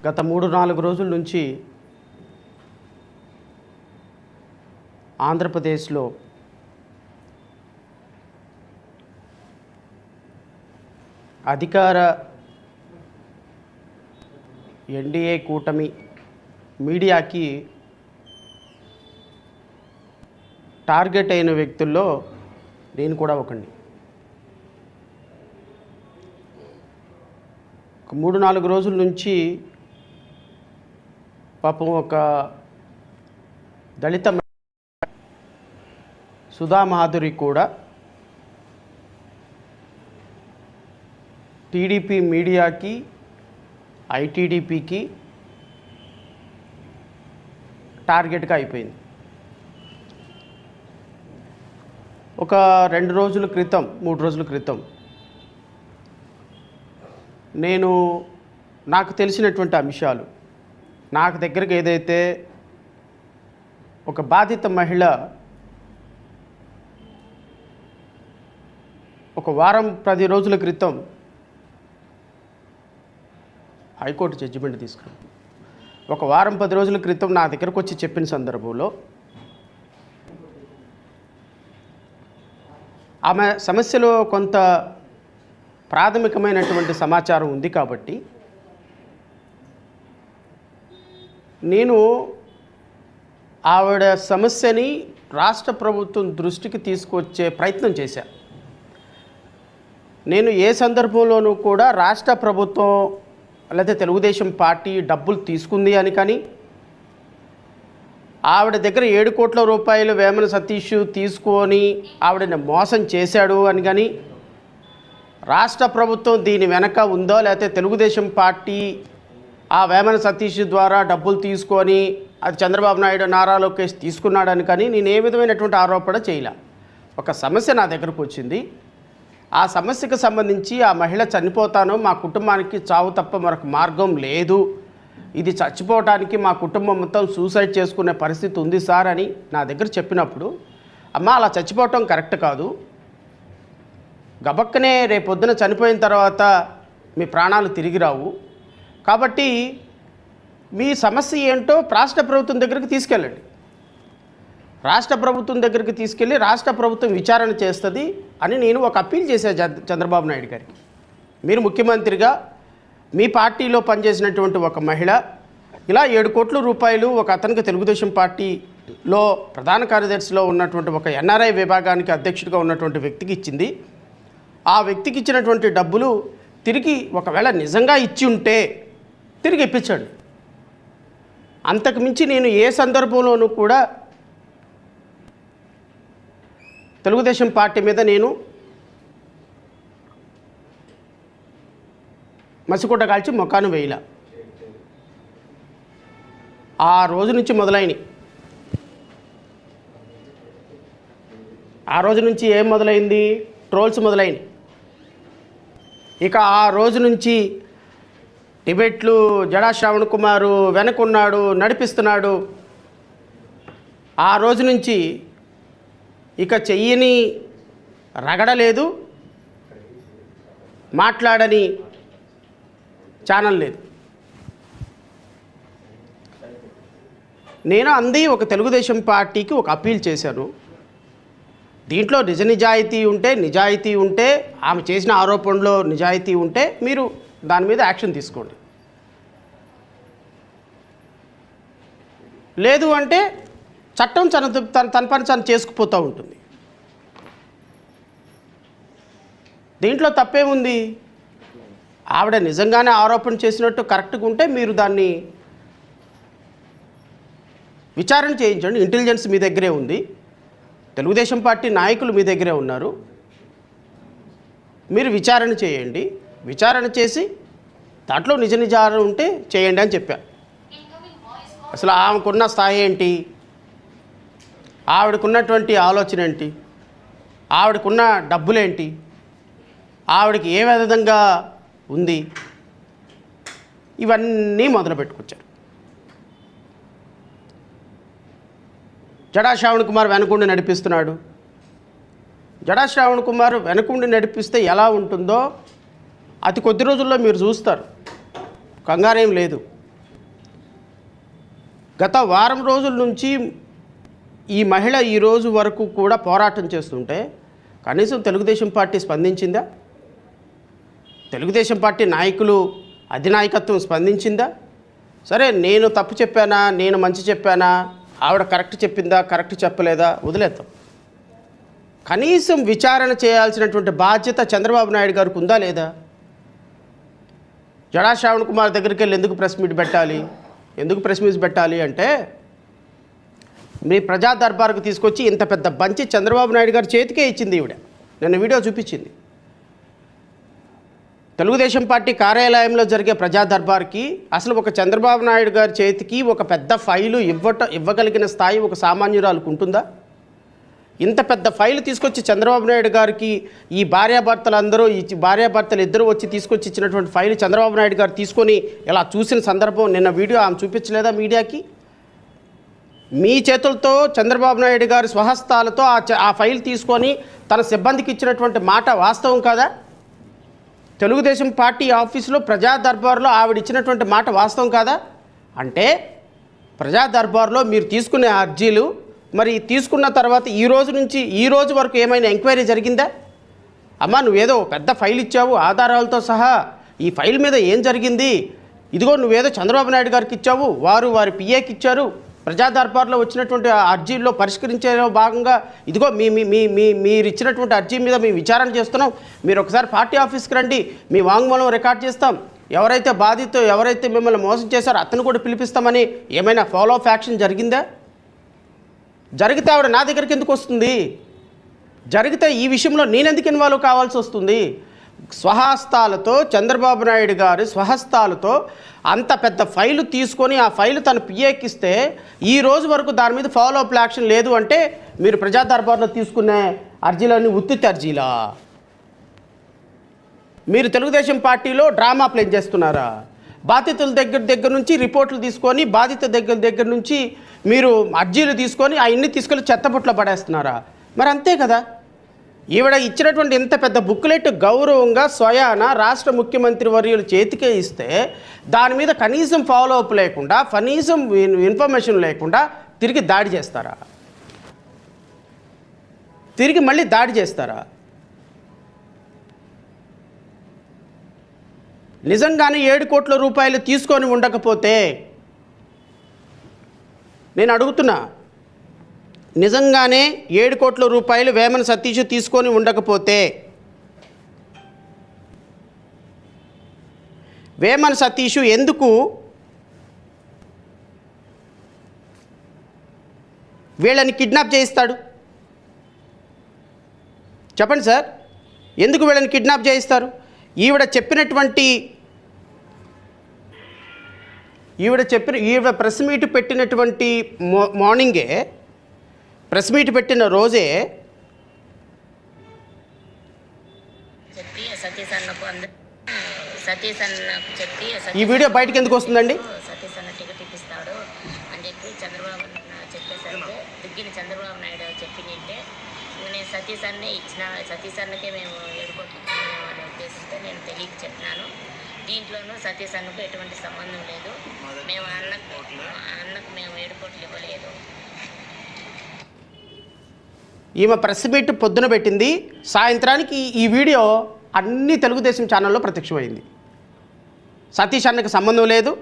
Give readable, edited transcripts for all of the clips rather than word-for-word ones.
గత 3-4 రోజుల నుంచి ఆంధ్రప్రదేశ్లో అధికార ఎన్డీఏ కూటమి మీడియాకి టార్గెట్ అయిన వ్యక్తుల్లో నేను కూడా ఒకడిని. 3-4 రోజుల నుంచి పాపం ఒక దళిత సుధా మాధురి కూడా టీడీపీ మీడియాకి ఐటీడీపీకి టార్గెట్గా అయిపోయింది. ఒక 2 రోజుల క్రితం 3 రోజుల క్రితం నాకు తెలిసినటువంటి అంశాలు, నాకు దగ్గరికి ఏదైతే ఒక బాధిత మహిళ ఒక 10 రోజుల క్రితం హైకోర్టు జడ్జిమెంట్ తీసుకున్నాం. ఒక 10 రోజుల క్రితం నా దగ్గరకు వచ్చి చెప్పిన సందర్భంలో ఆమె సమస్యలో కొంత ప్రాథమికమైనటువంటి సమాచారం ఉంది కాబట్టి నేను ఆవిడ సమస్యని రాష్ట్ర ప్రభుత్వం దృష్టికి తీసుకొచ్చే ప్రయత్నం చేశాను. నేను ఏ సందర్భంలోనూ కూడా రాష్ట్ర ప్రభుత్వం లేదా తెలుగుదేశం పార్టీ డబ్బులు తీసుకుంది అని కానీ, ఆవిడ దగ్గర 7 కోట్ల రూపాయలు వేమన సతీష్ తీసుకొని ఆవిడని మోసం చేశాడు అని కానీ, రాష్ట్ర ప్రభుత్వం దీని వెనక ఉందో లేకపోతే తెలుగుదేశం పార్టీ ఆ వేమన సతీష్ ద్వారా డబ్బులు తీసుకొని అది చంద్రబాబు నాయుడు నారా లోకేష్ తీసుకున్నాడని కానీ నేను ఏ విధమైనటువంటి ఆరోపణ చేయలే. ఒక సమస్య నా దగ్గరకు వచ్చింది. ఆ సమస్యకు సంబంధించి ఆ మహిళ చనిపోతాను, మా కుటుంబానికి చావు తప్ప మరొక మార్గం లేదు, ఇది చచ్చిపోవటానికి మా కుటుంబం మొత్తం సూసైడ్ చేసుకునే పరిస్థితి ఉంది సార్ అని నా దగ్గర చెప్పినప్పుడు, అమ్మ అలా చచ్చిపోవటం కరెక్ట్ కాదు, గబక్కనే రేపొద్దున చనిపోయిన తర్వాత మీ ప్రాణాలు తిరిగి రావు, కాబట్టి మీ సమస్య ఏంటో రాష్ట్ర ప్రభుత్వం దగ్గరికి తీసుకెళ్ళండి, రాష్ట్ర ప్రభుత్వం దగ్గరికి తీసుకెళ్ళి రాష్ట్ర ప్రభుత్వం విచారణ చేస్తుంది అని నేను ఒక అప్పీల్ చేశాను చంద్రబాబు నాయుడు గారికి. మీరు ముఖ్యమంత్రిగా మీ పార్టీలో పనిచేసినటువంటి ఒక మహిళ ఇలా 7 కోట్ల రూపాయలు ఒక అతనికి తెలుగుదేశం పార్టీలో ప్రధాన కార్యదర్శిలో ఉన్నటువంటి ఒక ఎన్ఆర్ఐ విభాగానికి అధ్యక్షుడిగా ఉన్నటువంటి వ్యక్తికి ఇచ్చింది. ఆ వ్యక్తికి ఇచ్చినటువంటి డబ్బులు తిరిగి ఒకవేళ నిజంగా ఇచ్చి ఉంటే తిరిగి ఇప్పించండి. అంతకుమించి నేను ఏ సందర్భంలోనూ కూడా తెలుగుదేశం పార్టీ మీద నేను మసిగుడ్డ కాల్చి మొక్కాను వేయలా. ఆ రోజు నుంచి మొదలైనవి. ఆ రోజు నుంచి ఏం మొదలైంది? ట్రోల్స్ మొదలైనవి. ఇక ఆ రోజు నుంచి డిబేట్లు, జడా శ్రావణ్ కుమార్ వెనకున్నాడు, నడిపిస్తున్నాడు. ఆ రోజు నుంచి ఇక చెయ్యని రగడలేదు, మాట్లాడని ఛానల్ లేదు. నేను ఒక తెలుగుదేశం పార్టీకి ఒక అప్పీల్ చేశాను. దీంట్లో నిజాయితీ ఉంటే ఆమె చేసిన ఆరోపణలో నిజాయితీ ఉంటే మీరు దాని మీద యాక్షన్ తీసుకోండి, లేదు అంటే చట్టం తన పని తను చేసుకుపోతూ ఉంటుంది. దీంట్లో తప్పేముంది? ఆవిడ నిజంగానే ఆరోపణ చేసినట్టు కరెక్ట్గా ఉంటే మీరు దాన్ని విచారణ చేయించండి. ఇంటెలిజెన్స్ మీ దగ్గరే ఉంది, తెలుగుదేశం పార్టీ నాయకులు మీ దగ్గరే ఉన్నారు, మీరు విచారణ చేయండి. విచారణ చేసి దాంట్లో నిజాలు ఉంటే చేయండి అని చెప్పా. అసలు ఆమెకున్న స్థాయి ఏంటి, ఆవిడకున్నటువంటి ఆలోచన ఏంటి, ఆవిడకున్న డబ్బులేంటి, ఆవిడకి ఏ విధంగా ఉంది, ఇవన్నీ మొదలు పెట్టుకొచ్చారు. జడా శ్రావణ్ కుమార్ వెనకుండి నడిపిస్తున్నాడు. జడా శ్రావణ్ కుమార్ వెనకుండి నడిపిస్తే ఎలా ఉంటుందో అతి కొద్ది రోజుల్లో మీరు చూస్తారు. కంగారేం లేదు. గత వారం రోజుల నుంచి ఈ మహిళ ఈ రోజు వరకు కూడా పోరాటం చేస్తుంటే కనీసం తెలుగుదేశం పార్టీ స్పందించిందా? తెలుగుదేశం పార్టీ నాయకులు అధినాయకత్వం స్పందించిందా? సరే, నేను తప్పు చెప్పానా, నేను మంచి చెప్పానా, ఆవిడ కరెక్ట్ చెప్పిందా, కరెక్ట్ చెప్పలేదా వదిలేద్దాం. కనీసం విచారణ చేయాల్సినటువంటి బాధ్యత చంద్రబాబు నాయుడు గారికి ఉందా లేదా? జడా శ్రావణ్ కుమార్ దగ్గరికి వెళ్ళి ఎందుకు ప్రెస్ మీట్ పెట్టాలి? ఎందుకు ప్రెస్ మీట్ పెట్టాలి అంటే, మీ ప్రజా దర్బార్కు తీసుకొచ్చి ఇంత పెద్ద బంచి చంద్రబాబు నాయుడు గారి చేతికే ఇచ్చింది ఈవిడ. నిన్న వీడియో చూపించింది. తెలుగుదేశం పార్టీ కార్యాలయంలో జరిగే ప్రజా దర్బార్కి అసలు ఒక చంద్రబాబు నాయుడు గారి చేతికి ఒక పెద్ద ఫైలు ఇవ్వగలిగిన స్థాయి ఒక సామాన్యురాలకు ఉంటుందా? ఇంత పెద్ద ఫైలు తీసుకొచ్చి చంద్రబాబు నాయుడు గారికి ఈ భార్యాభర్తలు ఇద్దరు వచ్చి తీసుకొచ్చి ఇచ్చినటువంటి ఫైలు చంద్రబాబు నాయుడు గారు తీసుకొని ఇలా చూసిన సందర్భం నిన్న వీడియో ఆమె చూపించలేదా మీడియాకి? మీ చేతులతో చంద్రబాబు నాయుడు గారి స్వహస్తాలతో ఆ ఫైల్ తీసుకొని తన సిబ్బందికి ఇచ్చినటువంటి మాట వాస్తవం కాదా? తెలుగుదేశం పార్టీ ఆఫీసులో ప్రజా దర్బార్లో ఆవిడ ఇచ్చినటువంటి మాట వాస్తవం కాదా? అంటే ప్రజా దర్బార్లో మీరు తీసుకునే అర్జీలు మరి తీసుకున్న తర్వాత ఈ రోజు వరకు ఏమైనా ఎంక్వైరీ జరిగిందా? అమ్మా, నువ్వేదో పెద్ద ఫైల్ ఇచ్చావు ఆధారాలతో సహా, ఈ ఫైల్ మీద ఏం జరిగింది? ఇదిగో నువ్వేదో చంద్రబాబు నాయుడు గారికి ఇచ్చావు, వారి పిఏకి ఇచ్చారు, ప్రజా దర్బార్లో వచ్చినటువంటి అర్జీల్లో పరిష్కరించే భాగంగా ఇదిగో మీరు ఇచ్చినటువంటి అర్జీ మీద మేము విచారణ చేస్తున్నాం, మీరు ఒకసారి పార్టీ ఆఫీస్కి రండి, మీ వాంగ్మూలం రికార్డ్ చేస్తాం, ఎవరైతే మిమ్మల్ని మోసం చేశారో అతను కూడా పిలిపిస్తామని ఏమైనా ఫాలో అప్ యాక్షన్ జరిగిందా? జరిగితే ఆవిడ నా దగ్గరికి ఎందుకు వస్తుంది? జరిగితే ఈ విషయంలో నేనెందుకు ఇన్వాల్వ్ కావాల్సి వస్తుంది? స్వహస్తాలతో చంద్రబాబు నాయుడు గారి స్వహస్తాలతో అంత పెద్ద ఫైలు తీసుకొని ఆ ఫైలు తన పిఏకిస్తే ఈ రోజు వరకు దాని మీద ఫాలో అప్ యాక్షన్ లేదు అంటే మీరు ప్రజా దర్బార్లో తీసుకునే అర్జీలన్నీ ఉత్తిత్తి అర్జీలా? మీరు తెలుగుదేశం పార్టీలో డ్రామా ప్లే చేస్తున్నారా? బాధితుల దగ్గర నుంచి రిపోర్ట్లు తీసుకొని బాధిత దగ్గర నుంచి మీరు అర్జీలు తీసుకొని అవన్నీ తీసుకెళ్ళి చెత్తబుట్లో పడేస్తున్నారా? మరి అంతే కదా. ఈవిడ ఇచ్చినటువంటి ఇంత పెద్ద బుక్లెట్ గౌరవంగా స్వయాన రాష్ట్ర ముఖ్యమంత్రి వర్యుల చేతికే ఇస్తే దాని మీద కనీసం ఫాలో అప్ లేకుండా, కనీసం ఇన్ఫర్మేషన్ లేకుండా తిరిగి దాడి చేస్తారా? తిరిగి మళ్ళీ దాడి చేస్తారా? నిజంగానే 7 కోట్ల రూపాయలు తీసుకొని ఉండకపోతే నేను అడుగుతున్నా, నిజంగానే 7 కోట్ల రూపాయలు వేమన సతీష్ తీసుకొని ఉండకపోతే వేమన సతీష్ ఎందుకు వీళ్ళని కిడ్నాప్ చేయిస్తాడు? చెప్పండి సార్, ఎందుకు వీళ్ళని కిడ్నాప్ చేయిస్తారు? ఈవిడ ప్రెస్ మీట్ పెట్టినటువంటి మార్నింగే, ప్రెస్ మీట్ పెట్టిన రోజే ఈ వీడియో బయటకు ఎందుకు వస్తుందండి? సతీష్ అన్న టికెట్ ఇప్పిస్తాడు అని చెప్పి చంద్రబాబు చెప్పేసరికి దిగ్గిన చంద్రబాబు నాయుడు చెప్పిందంటే నేను సతీష్ అన్నే ఇచ్చిన, సతీష్ అన్నకే మేము ఏడుకుంటున్నాము అనే ఉద్దేశంతో నేను తెలియక చెప్పినాను. దీంట్లోనూ సతీష్ అన్నకు ఎటువంటి సంబంధం లేదు, మేము అన్నకు మేము 7 కోట్లు ఇవ్వలేదు. ఈమె ప్రెస్ మీట్ పొద్దున పెట్టింది, సాయంత్రానికి ఈ వీడియో అన్ని తెలుగుదేశం ఛానల్లో ప్రత్యక్షమైంది. సతీష్ అన్నకి సంబంధం లేదు,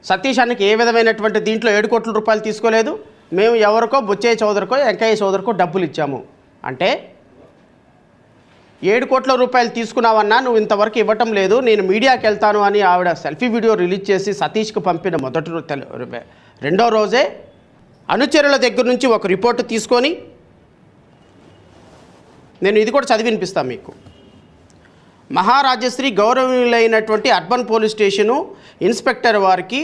సతీష్ అన్నకి ఏ విధమైనటువంటి దీంట్లో 7 కోట్ల రూపాయలు తీసుకోలేదు, మేము ఎవరికో బొచ్చయ్య చౌదరికో వెంకయ్య చౌదరికో డబ్బులు ఇచ్చాము అంటే 7 కోట్ల రూపాయలు తీసుకున్నావన్నా నువ్వు ఇంతవరకు ఇవ్వటం లేదు, నేను మీడియాకి వెళ్తాను అని ఆవిడ సెల్ఫీ వీడియో రిలీజ్ చేసి సతీష్కి పంపిన రెండో రోజే అనుచరుల దగ్గర నుంచి ఒక రిపోర్టు తీసుకొని, నేను ఇది కూడా చదివి వినిపిస్తాను మీకు. మహారాజశ్రీ గౌరవనీయులైనటువంటి అర్బన్ పోలీస్ స్టేషను ఇన్స్పెక్టర్ వారికి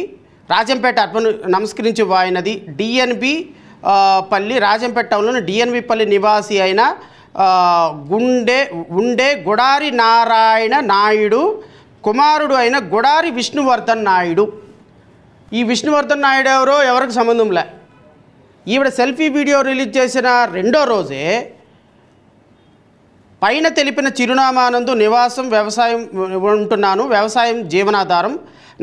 రాజంపేట అర్బన్ నమస్కరించి వాయినది. డిఎన్బి పల్లి రాజంపేట టౌన్లోని డిఎన్బి పల్లి నివాసి అయిన ఉండే గుడారి నారాయణ నాయుడు కుమారుడు అయిన గుడారి విష్ణువర్ధన్ నాయుడు. ఈ విష్ణువర్ధన్ నాయుడు ఎవరికి సంబంధం లే. ఈవిడ సెల్ఫీ వీడియో రిలీజ్ చేసిన రెండో రోజే పైన తెలిపిన చిరునామానందు నివాసం, వ్యవసాయం ఉంటున్నాను, వ్యవసాయం జీవనాధారం,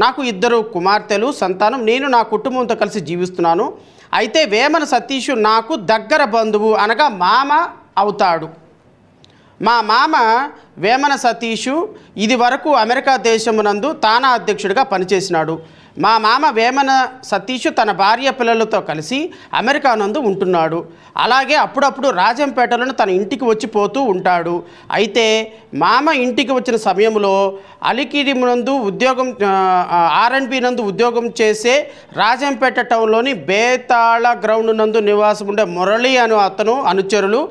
నాకు 2 కుమార్తెలు సంతానం, నేను నా కుటుంబంతో కలిసి జీవిస్తున్నాను. అయితే వేమన సతీష్ నాకు దగ్గర బంధువు అనగా మామ అవుతాడు. మా మామ వేమన సతీషు ఇది వరకు అమెరికా దేశమునందు తానా అధ్యక్షుడిగా పనిచేసినాడు. మా మామ వేమన సతీషు తన భార్య పిల్లలతో కలిసి అమెరికా నందు ఉంటున్నాడు. అలాగే అప్పుడప్పుడు రాజంపేటలోని తన ఇంటికి వచ్చి పోతూ ఉంటాడు. అయితే మామ ఇంటికి వచ్చిన సమయంలో అలికిడి నందు ఉద్యోగం R&B నందు ఉద్యోగం చేసే రాజంపేట టౌన్లోని బేతాళ గ్రౌండ్ నందు నివాసం ఉండే మురళి అను అతను అనుచరులు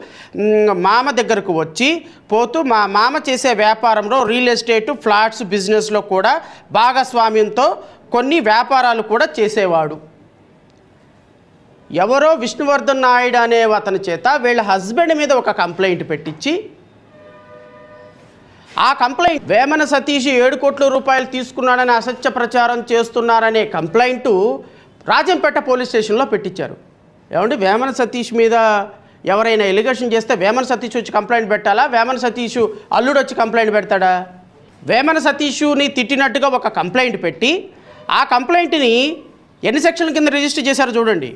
మామ దగ్గరకు వచ్చి పోతూ మా మామ చేసే వ్యాపారంలో రియల్ ఎస్టేట్, ఫ్లాట్స్ బిజినెస్లో కూడా భాగస్వామ్యంతో కొన్ని వ్యాపారాలు కూడా చేసేవాడు. ఎవరో విష్ణువర్ధన్ నాయుడు అనే అతని చేత వీళ్ళ హస్బెండ్ మీద ఒక కంప్లైంట్ పెట్టించి ఆ కంప్లైంట్ వేమన సతీష్ 7 కోట్ల రూపాయలు తీసుకున్నాడని అసత్య ప్రచారం చేస్తున్నారనే కంప్లైంటు రాజంపేట పోలీస్ స్టేషన్లో పెట్టించారు. ఏమంటే వేమన సతీష్ మీద ఎవరైనా ఎలిగేషన్ చేస్తే వేమన సతీష్ వచ్చి కంప్లైంట్ పెట్టాలా, వేమన సతీష్ అల్లుడు వచ్చి కంప్లైంట్ పెడతాడా? వేమన సతీష్ని తిట్టినట్టుగా ఒక కంప్లైంట్ పెట్టి ఆ కంప్లైంట్ని ఎన్ని సెక్షన్ల కింద రిజిస్టర్ చేశారో చూడండి.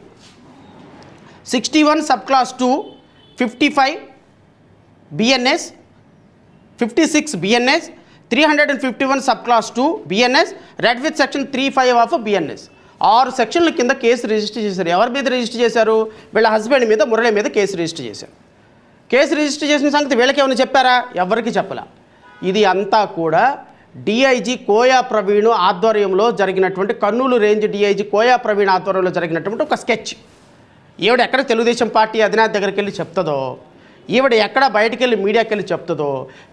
61 sub class 2, 55 BNS, 56 BNS, 351 sub class 2 BNS, red with section 35 of BNS. 6 సెక్షన్ల కింద కేసు రిజిస్టర్ చేశారు. ఎవరి మీద రిజిస్టర్ చేశారు? వీళ్ళ హస్బెండ్ మీద, మురళి మీద కేసు రిజిస్టర్ చేశారు. కేసు రిజిస్టర్ చేసిన సంగతి వీళ్ళకి ఏమైనా చెప్పారా? ఎవరికి చెప్పలా. ఇది అంతా కూడా డిఐజీ కోయా ప్రవీణ్ ఆధ్వర్యంలో జరిగినటువంటి, కర్నూలు రేంజ్ డిఐజీ కోయా ప్రవీణ్ ఆధ్వర్యంలో జరిగినటువంటి ఒక స్కెచ్. ఈవిడ ఎక్కడ తెలుగుదేశం పార్టీ అధినేత దగ్గరికి వెళ్ళి చెప్తుందో, ఈవిడ ఎక్కడ బయటికి వెళ్ళి మీడియాకి వెళ్ళి చెప్తుందో,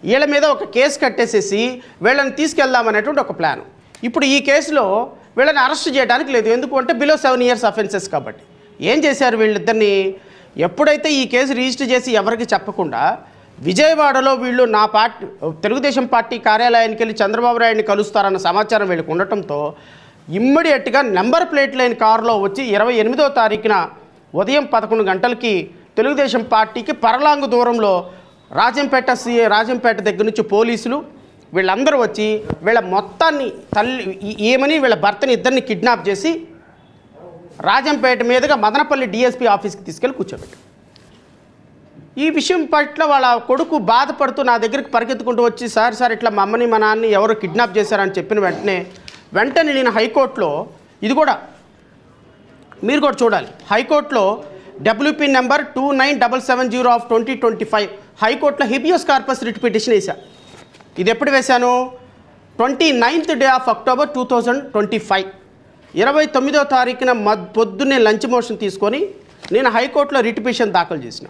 వీళ్ళ మీద ఒక కేసు కట్టేసేసి వీళ్ళని తీసుకెళ్దామనేటువంటి ఒక ప్లాన్. ఇప్పుడు ఈ కేసులో వీళ్ళని అరెస్ట్ చేయడానికి లేదు. ఎందుకు అంటే బిలో 7 years అఫెన్సెస్ కాబట్టి. ఏం చేశారు వీళ్ళిద్దరిని? ఎప్పుడైతే ఈ కేసు రిజిస్టర్ చేసి ఎవరికి చెప్పకుండా విజయవాడలో వీళ్ళు నా పార్టీ తెలుగుదేశం పార్టీ కార్యాలయానికి వెళ్ళి చంద్రబాబు నాయుడిని కలుస్తారన్న సమాచారం వీళ్ళకి ఉండటంతో ఇమ్మీడియట్గా నెంబర్ ప్లేట్ లేని కారులో వచ్చి 28వ తారీఖున ఉదయం 11 గంటలకి తెలుగుదేశం పార్టీకి పరలాంగు దూరంలో రాజంపేట దగ్గర నుంచి పోలీసులు వీళ్ళందరూ వచ్చి వీళ్ళ మొత్తాన్ని ఏమని వీళ్ళ భర్తని ఇద్దరిని కిడ్నాప్ చేసి రాజంపేట మీదుగా మదనపల్లి DSP ఆఫీస్కి తీసుకెళ్ళి కూర్చోబెట్టారు. ఈ విషయం పట్ల వాళ్ళ కొడుకు బాధపడుతూ నా దగ్గరికి పరిగెత్తుకుంటూ వచ్చి సార్ ఇట్లా మా అమ్మని మా నాన్నని ఎవరో కిడ్నాప్ చేశారని చెప్పిన వెంటనే నేను హైకోర్టులో, ఇది కూడా మీరు కూడా చూడాలి, హైకోర్టులో WP నెంబర్ 29770 ఆఫ్ 2025 హైకోర్టులో హిబియస్ కార్పస్ రిట్ పిటిషన్ వేశాను. ఇది ఎప్పుడు వేశాను? 29th day of October 2025 29వ తారీఖున పొద్దున్నే లంచ్ మోషన్ తీసుకొని నేను హైకోర్టులో రిట్ పిటిషన్ దాఖలు చేసిన.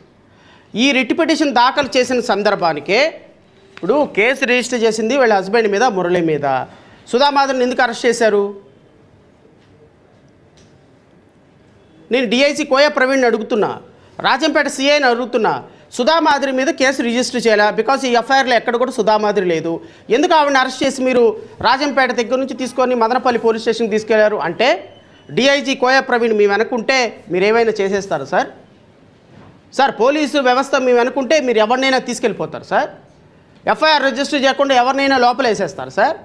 ఈ రిట్ పిటిషన్ దాఖలు చేసిన సందర్భానికే ఇప్పుడు కేసు రిజిస్టర్ చేసింది వీళ్ళ హస్బెండ్ మీద, మురళి మీద. సుధామాధురిని ఎందుకు అరెస్ట్ చేశారు? నేను డిఐజీ కోయా ప్రవీణ్ని అడుగుతున్నా, రాజంపేట సిఐని అడుగుతున్నా, సుధామాధురి మీద కేసు రిజిస్టర్ చేయాలా? బికాస్ ఈ ఎఫ్ఐఆర్లో ఎక్కడ కూడా సుధామాధురి లేదు. ఎందుకు ఆవిడని అరెస్ట్ చేసి మీరు రాజంపేట దగ్గర నుంచి తీసుకొని మదనపల్లి పోలీస్ స్టేషన్కి తీసుకెళ్లారు అంటే డిఐజీ కోయా ప్రవీణ్ మేము అనుకుంటే మీరు ఏమైనా చేసేస్తారు సార్ పోలీసు వ్యవస్థ మేము అనుకుంటే మీరు ఎవరినైనా తీసుకెళ్ళిపోతారు సార్. ఎఫ్ఐఆర్ రిజిస్టర్ చేయకుండా ఎవరినైనా లోపలేసేస్తారు సార్.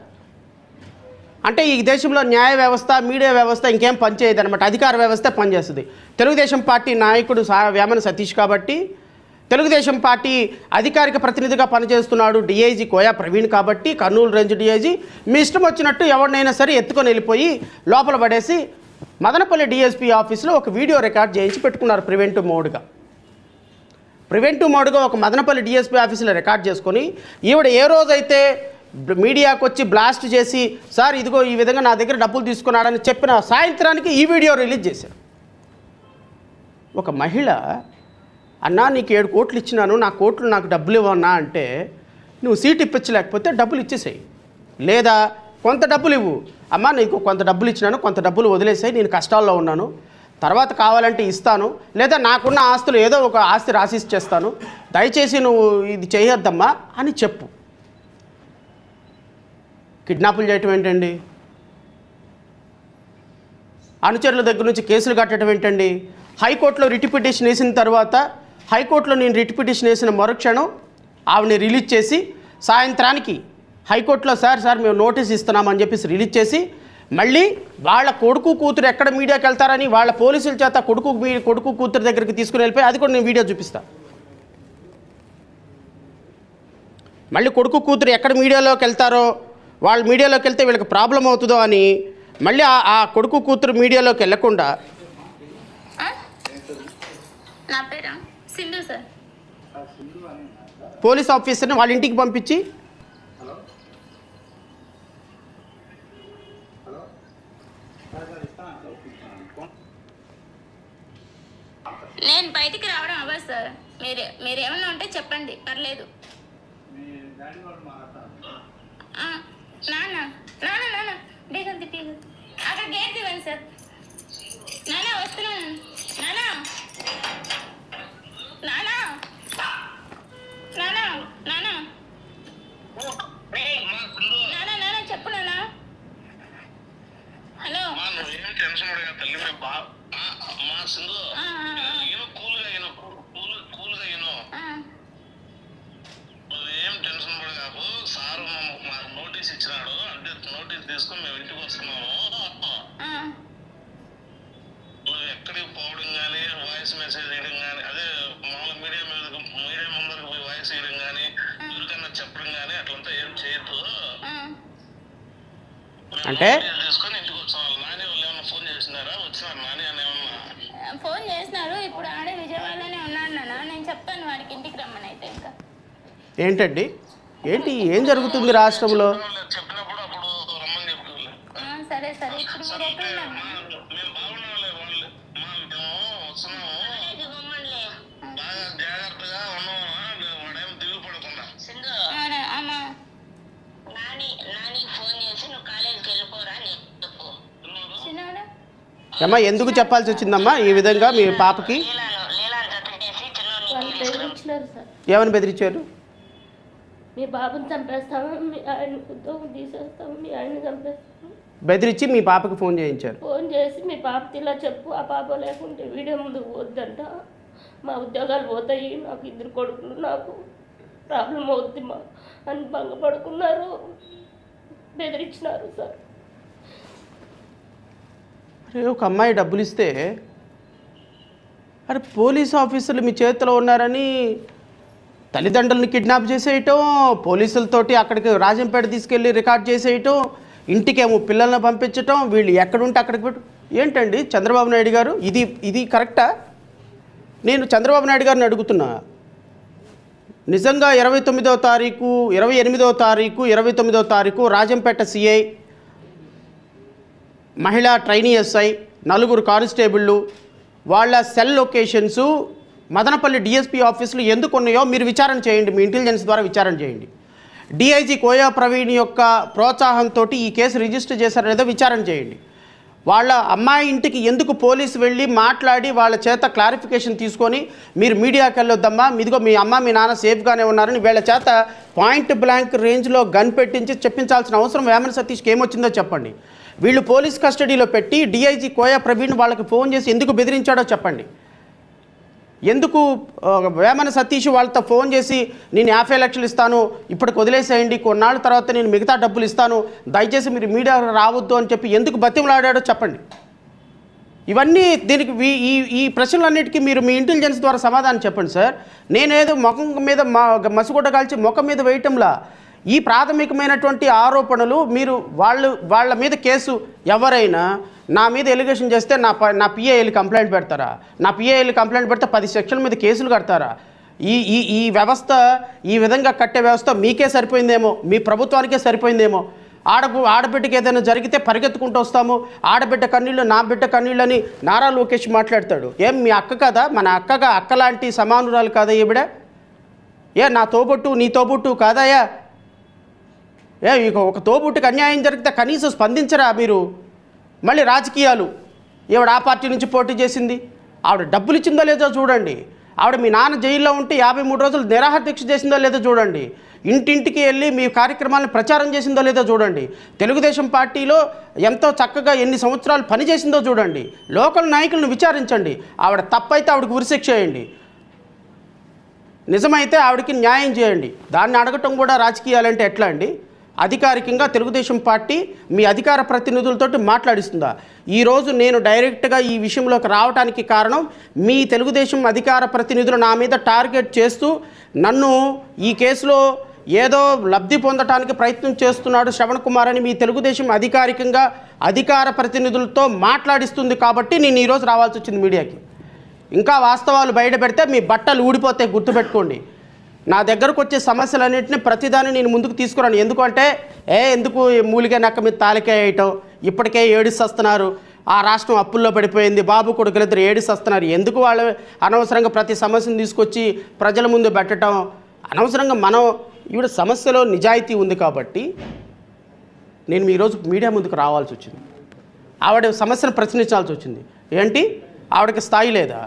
అంటే ఈ దేశంలో న్యాయ వ్యవస్థ, మీడియా వ్యవస్థ ఇంకేం పనిచేయదు అనమాట. అధికార వ్యవస్థ పనిచేస్తుంది. తెలుగుదేశం పార్టీ నాయకుడు వేమన సతీష్ కాబట్టి, తెలుగుదేశం పార్టీ అధికారిక ప్రతినిధిగా పనిచేస్తున్నాడు డిఐజీ కోయా ప్రవీణ్ కాబట్టి, కర్నూలు రేంజ్ డిఐజీ మీ ఇష్టం వచ్చినట్టు ఎవరినైనా సరే ఎత్తుకొని వెళ్ళిపోయి లోపల పడేసి మదనపల్లి DSP ఆఫీస్లో ఒక వీడియో రికార్డ్ చేయించి పెట్టుకున్నారు ప్రివెంటివ్ మోడ్గా ఒక మదనపల్లి DSP ఆఫీసులో రికార్డ్ చేసుకొని ఈవిడ ఏ రోజైతే మీడియాకు వచ్చి బ్లాస్ట్ చేసి సార్ ఇదిగో ఈ విధంగా నా దగ్గర డబ్బులు తీసుకున్నాడని చెప్పిన సాయంత్రానికి ఈ వీడియో రిలీజ్ చేశారు. ఒక మహిళ అన్నా నీకు 7 కోట్లు ఇచ్చినాను, నా కోట్లు నాకు డబ్బులు ఇవ్వన్నా అంటే నువ్వు సీట్ ఇప్పించలేకపోతే డబ్బులు ఇచ్చేసాయి, లేదా కొంత డబ్బులు ఇవ్వు. అమ్మా నీకు కొంత డబ్బులు ఇచ్చినాను, కొంత డబ్బులు వదిలేసాయి, నేను కష్టాల్లో ఉన్నాను, తర్వాత కావాలంటే ఇస్తాను, లేదా నాకున్న ఆస్తులు ఏదో ఒక ఆస్తి రాసిస్ చేస్తాను, దయచేసి నువ్వు ఇది చేయొద్దమ్మా అని చెప్పు. కిడ్నాపులు చేయటం ఏంటండి? అనుచరుల దగ్గర నుంచి కేసులు కట్టడం ఏంటండి? హైకోర్టులో రిట్ పిటిషన్ వేసిన తర్వాత హైకోర్టులో నేను రిట్ పిటిషన్ వేసిన మరుక్షణం ఆవిడని రిలీజ్ చేసి సాయంత్రానికి హైకోర్టులో సార్ మేము నోటీస్ ఇస్తున్నామని చెప్పేసి రిలీజ్ చేసి మళ్ళీ వాళ్ళ కొడుకు కూతురు ఎక్కడ మీడియాకి వెళ్తారని వాళ్ళ పోలీసుల చేత కొడుకు కూతురు దగ్గరికి తీసుకుని వెళ్ళిపోయి అది కూడా నేను వీడియో చూపిస్తాను. మళ్ళీ కొడుకు కూతురు ఎక్కడ మీడియాలోకి వెళ్తారో వాళ్ళు మీడియాలోకి వెళ్తే వీళ్ళకి ప్రాబ్లం అవుతుందో అని మళ్ళీ ఆ కొడుకు కూతురు మీడియాలోకి వెళ్ళకుండా నా పేరు సింధు సార్. పోలీస్ ఆఫీసర్ని వాళ్ళ ఇంటికి పంపించి నేను బయటికి రావడం అవ్వదు సార్. మీరేమన్నా ఉంటే చెప్పండి, పర్లేదు. నాన్న నాన్న నాన్న బీగంతి బీగం అక్కడ గేట్ ఇవ్వండి సార్. నాన్న వస్తున్నాను. నాన్న నాన్న నాన్న నాన్న నాన్న నాన్న చెప్పు నాన్న. హలో ఏం టెన్షన్ పడ కాకు. సారు మాకు నోటీస్ ఇచ్చినాడు, అంటే నోటీస్ తీసుకొని మేము ఇంటికి వస్తున్నాము. నువ్వు ఎక్కడికి పోవడం కానీ వాయిస్ మెసేజ్ వేయడం కానీ, అదే మామూలు మీడియా ముందరికి పోయి వాయిస్ వేయడం కానీ ఎవరికన్నా చెప్పడం కానీ అట్లంతా ఏం చేయొద్దు. అంటే తీసుకొని ఇంటికి వచ్చాము. నాని వాళ్ళు ఏమన్నా ఫోన్ చేసినారా? వచ్చినారు నాని అని ఏమన్నా ఫోన్ చేసినారు. ఇప్పుడు ఆడే విజయవాడలోనే ఉన్నాడు నాన్న. నేను చెప్తాను వాడికి ఇంటికి రమ్మని. అయితే ఇంకా ఏంటండి ఏం జరుగుతుంది రాష్ట్రంలో? చెప్పినప్పుడు అప్పుడు రమ్మని చెప్తుంది. సరే సరే. ఇప్పుడు మీరు ఎక్కడ మేము బాగున్నాంలే. వాళ్ళు మేము వస్తున్నాము, బాగా జాగ్రత్తగా ఉన్నాము. వాడేం దిగులు పడకుండా. అమ్మా నాని ఫోన్ చేసి నువ్వు కాలేజీకి వెళ్ళిపోరా అని చెప్పు. చిన్నవాడా అమ్మా ఎందుకు చెప్పాల్సి వచ్చిందమ్మా ఈ విధంగా మీ పాపకి? లీలాని జత చేసి బెదిరించినారు సార్. ఏమని బెదిరించారు? మీ బాబుని చంపేస్తాము, మీ ఆయన ఉద్యోగం తీసేస్తాము, మీ ఆయన చంపేస్తాము బెదిరించి మీ పాపకి ఫోన్ చేయించారు. ఫోన్ చేసి మీ పాపకి ఇలా చెప్పు, ఆ పాప లేకుంటే వీడియో ముందు పోద్దంట, మా ఉద్యోగాలు పోతాయి, నాకు 2 కొడుకులు, నాకు ప్రాబ్లం అవుద్ది మా అని భంగపడుకున్నారు, బెదిరించినారు సార్. అరే ఒక అమ్మాయి డబ్బులు ఇస్తే అరే పోలీస్ ఆఫీసర్లు మీ చేతిలో ఉన్నారని తల్లిదండ్రులను కిడ్నాప్ చేసేయటం, పోలీసులతోటి అక్కడికి రాజంపేట తీసుకెళ్ళి రికార్డ్ చేసేయటం, ఇంటికేమో పిల్లల్ని పంపించటం, వీళ్ళు ఎక్కడుంటే అక్కడికి పెట్టు. ఏంటండి చంద్రబాబు నాయుడు గారు, ఇది కరెక్టా? నేను చంద్రబాబు నాయుడు గారిని అడుగుతున్నా, నిజంగా 29వ తారీఖు 28వ తారీఖు 29వ తారీఖు రాజంపేట సిఐ, మహిళా ట్రైనీ ఎస్ఐ, 4 కానిస్టేబుళ్ళు వాళ్ళ సెల్ లొకేషన్సు మదనపల్లి డిఎస్పీ ఆఫీసులు ఎందుకు ఉన్నాయో మీరు విచారణ చేయండి, మీ ఇంటెలిజెన్స్ ద్వారా విచారణ చేయండి. డిఐజీ కోయా ప్రవీణ్ యొక్క ప్రోత్సాహంతో ఈ కేసు రిజిస్టర్ చేశారో లేదో విచారణ చేయండి. వాళ్ళ అమ్మాయి ఇంటికి ఎందుకు పోలీసు వెళ్ళి మాట్లాడి వాళ్ళ చేత క్లారిఫికేషన్ తీసుకొని మీరు మీడియాకి వెళ్ళొద్దమ్మా, మీదిగో మీ అమ్మ మీ నాన్న సేఫ్గానే ఉన్నారని వీళ్ళ చేత పాయింట్ బ్లాంక్ రేంజ్లో గన్ పెట్టించి చెప్పించాల్సిన అవసరం వేమన సతీష్కి ఏమొచ్చిందో చెప్పండి. వీళ్ళు పోలీస్ కస్టడీలో పెట్టి డిఐజీ కోయా ప్రవీణ్ వాళ్ళకి ఫోన్ చేసి ఎందుకు బెదిరించాడో చెప్పండి. ఎందుకు వేమన సతీష్ వాళ్ళతో ఫోన్ చేసి నేను 50 లక్షలు ఇస్తాను, ఇప్పటికి వదిలేసేయండి, కొన్నాళ్ళ తర్వాత నేను మిగతా డబ్బులు ఇస్తాను, దయచేసి మీరు మీడియా రావద్దు అని చెప్పి ఎందుకు బతిమలాడాడో చెప్పండి. ఇవన్నీ దీనికి ఈ ప్రశ్నలన్నిటికీ మీరు మీ ఇంటెలిజెన్స్ ద్వారా సమాధానం చెప్పండి సార్. నేనేదో ముఖం మీద మసిగుడ్డ కాల్చి ముఖం మీద వేయటంలా ఈ ప్రాథమికమైనటువంటి ఆరోపణలు మీరు వాళ్ళ మీద కేసు ఎవరైనా నా మీద ఎలిగేషన్ చేస్తే నా పిఏఎల్ కంప్లైంట్ పెడతారా? నా పిఏఎల్ కంప్లైంట్ పెడితే 10 సెక్షన్ల మీద కేసులు కడతారా? ఈ వ్యవస్థ, ఈ విధంగా కట్టే వ్యవస్థ మీకే సరిపోయిందేమో, మీ ప్రభుత్వానికే సరిపోయిందేమో. ఆడబిడ్డకి ఏదైనా జరిగితే పరిగెత్తుకుంటూ వస్తాము, ఆడబిడ్డ కన్నీళ్ళు నా బిడ్డ కన్నీళ్ళు అని నారా లోకేష్ మాట్లాడతాడు. ఏం మీ అక్క కదా, మన అక్క లాంటి సమానురాలు కాదా ఈవిడ? నా తోబుట్టు నీ తోబుట్టు కాదాయా? ఇక ఒక తోబుట్టుకి అన్యాయం జరిగితే కనీసం స్పందించరా మీరు? మళ్ళీ రాజకీయాలు, ఈవిడ ఆ పార్టీ నుంచి పోటీ చేసింది, ఆవిడ డబ్బులు ఇచ్చిందో లేదో చూడండి, ఆవిడ మీ నాన్న జైల్లో ఉంటే 53 రోజులు నిరాహార దీక్ష చేసిందో లేదో చూడండి, ఇంటింటికి వెళ్ళి మీ కార్యక్రమాలను ప్రచారం చేసిందో లేదో చూడండి, తెలుగుదేశం పార్టీలో ఎంతో చక్కగా ఎన్ని సంవత్సరాలు పనిచేసిందో చూడండి, లోకల్ నాయకులను విచారించండి. ఆవిడ తప్పైతే ఆవిడకి ఉరిశిక్ష చేయండి, నిజమైతే ఆవిడకి న్యాయం చేయండి. దాన్ని అడగటం కూడా రాజకీయాలంటే ఎట్లా అండి? అధికారికంగా తెలుగుదేశం పార్టీ మీ అధికార ప్రతినిధులతోటి మాట్లాడిస్తుందా? ఈరోజు నేను డైరెక్ట్గా ఈ విషయంలోకి రావడానికి కారణం మీ తెలుగుదేశం అధికార ప్రతినిధులు నా మీద టార్గెట్ చేస్తూ నన్ను ఈ కేసులో ఏదో లబ్ధి పొందటానికి ప్రయత్నం చేస్తున్నాడు శ్రవణ్ కుమార్ అని మీ తెలుగుదేశం అధికారికంగా అధికార ప్రతినిధులతో మాట్లాడిస్తుంది కాబట్టి నేను ఈరోజు రావాల్సి వచ్చింది మీడియాకి. ఇంకా వాస్తవాలు బయట పెడితే మీ బట్టలు ఊడిపోతే గుర్తుపెట్టుకోండి. నా దగ్గరకు వచ్చే సమస్యలన్నింటినీ ప్రతిదాన్ని నేను ముందుకు తీసుకురాను. ఎందుకంటే ఎందుకు మూలిగా నక్క మీద తాలికాయ వేయటం, ఇప్పటికే ఏడిస్తున్నారు, ఆ రాష్ట్రం అప్పుల్లో పడిపోయింది, బాబు కొడుకులిద్దరు ఏడిస్తున్నారు, ఎందుకు వాళ్ళు అనవసరంగా ప్రతి సమస్యను తీసుకొచ్చి ప్రజల ముందు పెట్టడం అనవసరంగా. మనం ఈవిడ సమస్యలో నిజాయితీ ఉంది కాబట్టి నేను ఈరోజు మీడియా ముందుకు రావాల్సి వచ్చింది. ఆవిడ సమస్యను ప్రశ్నించాల్సి వచ్చింది. ఏంటి ఆవిడకి స్థాయి లేదా?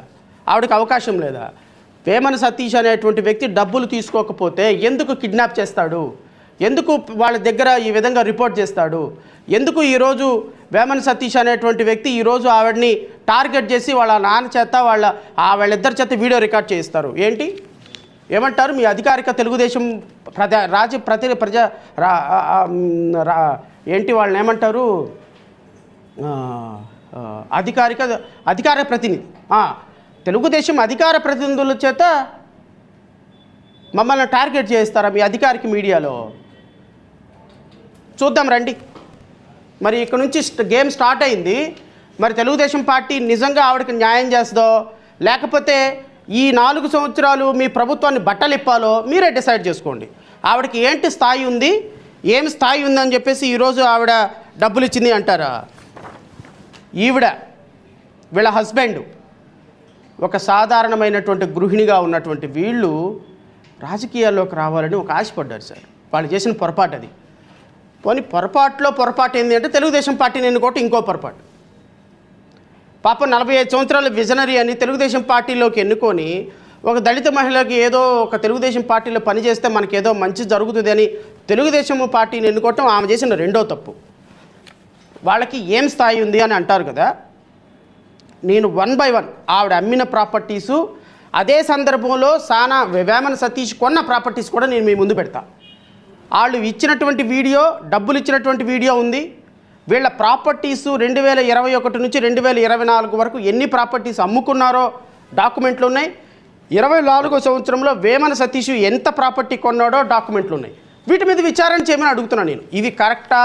ఆవిడకి అవకాశం లేదా? వేమన సతీష్ అనేటువంటి వ్యక్తి డబ్బులు తీసుకోకపోతే ఎందుకు కిడ్నాప్ చేస్తాడు? ఎందుకు వాళ్ళ దగ్గర ఈ విధంగా రిపోర్ట్ చేస్తాడు? ఎందుకు ఈరోజు వేమన సతీష్ అనేటువంటి వ్యక్తి ఈరోజు ఆవిడని టార్గెట్ చేసి వాళ్ళ నాన్న చేత వాళ్ళిద్దరి చేత వీడియో రికార్డ్ చేయిస్తారు? ఏంటి ఏమంటారు మీ అధికారిక తెలుగుదేశం ఏంటి వాళ్ళని ఏమంటారు? అధికార ప్రతినిధి, తెలుగుదేశం అధికార ప్రతినిధుల చేత మమ్మల్ని టార్గెట్ చేస్తారా మీ అధికారిక మీడియాలో? చూద్దాం రండి. మరి ఇక్కడ నుంచి గేమ్ స్టార్ట్ అయింది. మరి తెలుగుదేశం పార్టీ నిజంగా ఆవిడకి న్యాయం చేస్తుందో లేకపోతే ఈ 4 సంవత్సరాలు మీ ప్రభుత్వాన్ని బట్టలిప్పాలో మీరే డిసైడ్ చేసుకోండి. ఆవిడకి ఏంటి స్థాయి ఉంది, ఏం స్థాయి ఉందని చెప్పేసి ఈరోజు ఆవిడ డబ్బులు ఇచ్చింది అంటారా? వీళ్ళ హస్బెండ్ ఒక సాధారణమైనటువంటి గృహిణిగా ఉన్నటువంటి వీళ్ళు రాజకీయాల్లోకి రావాలని ఒక ఆశపడ్డారు సార్. వాళ్ళు చేసిన పొరపాటు అది. పోనీ పొరపాటు ఏంటి అంటే తెలుగుదేశం పార్టీని ఎన్నుకోవటం ఇంకో పొరపాటు. పాపం 45 సంవత్సరాల విజనరీ అని తెలుగుదేశం పార్టీలోకి ఎన్నుకొని ఒక దళిత మహిళకి ఏదో ఒక తెలుగుదేశం పార్టీలో పనిచేస్తే మనకేదో మంచి జరుగుతుంది అని తెలుగుదేశం పార్టీని ఎన్నుకోవటం ఆమె చేసిన రెండో తప్పు. వాళ్ళకి ఏం స్థాయి ఉంది అని అంటారు కదా. నేను 1 by 1 ఆవిడ అమ్మిన ప్రాపర్టీసు, అదే సందర్భంలో వేమన సతీష్ కొన్న ప్రాపర్టీస్ కూడా నేను మీ ముందు పెడతా. వాళ్ళు ఇచ్చినటువంటి వీడియో, డబ్బులు ఇచ్చినటువంటి వీడియో ఉంది. వీళ్ళ ప్రాపర్టీసు 2021 నుంచి 2024 వరకు ఎన్ని ప్రాపర్టీస్ అమ్ముకున్నారో డాక్యుమెంట్లు ఉన్నాయి. 24వ సంవత్సరంలో వేమన సతీష్ ఎంత ప్రాపర్టీ కొన్నాడో డాక్యుమెంట్లు ఉన్నాయి. వీటి మీద విచారణ చేయమని అడుగుతున్నాను నేను. ఇవి కరెక్టా?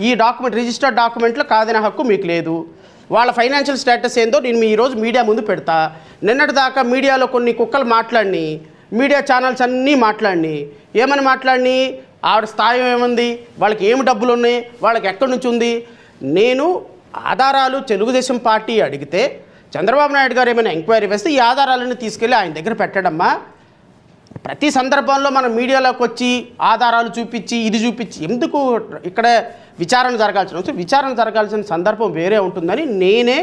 ఈ డాక్యుమెంట్ రిజిస్టర్డ్ డాక్యుమెంట్లు కాదనే హక్కు మీకు లేదు. వాళ్ళ ఫైనాన్షియల్ స్టేటస్ ఏందో నేను ఈరోజు మీడియా ముందు పెడతా. నిన్నటి దాకా మీడియాలో కొన్ని కుక్కలు మాట్లాడిని, మీడియా ఛానల్స్ అన్నీ మాట్లాడిని. ఏమని మాట్లాడిని? ఆవిడ స్థాయి ఏముంది, వాళ్ళకి ఏమి డబ్బులు ఉన్నాయి, వాళ్ళకి ఎక్కడి నుంచి ఉంది. నేను ఆధారాలు తెలుగుదేశం పార్టీ అడిగితే చంద్రబాబు నాయుడు గారు ఏమైనా ఎంక్వైరీ వేస్తే ఈ ఆధారాలను తీసుకెళ్ళి ఆయన దగ్గర పెట్టడమ్మా. ప్రతి సందర్భంలో మనం మీడియాలోకి వచ్చి ఆధారాలు చూపించి ఇది చూపించి ఎందుకు ఇక్కడ విచారణ జరగాల్సిన సందర్భం వేరే ఉంటుందని నేనే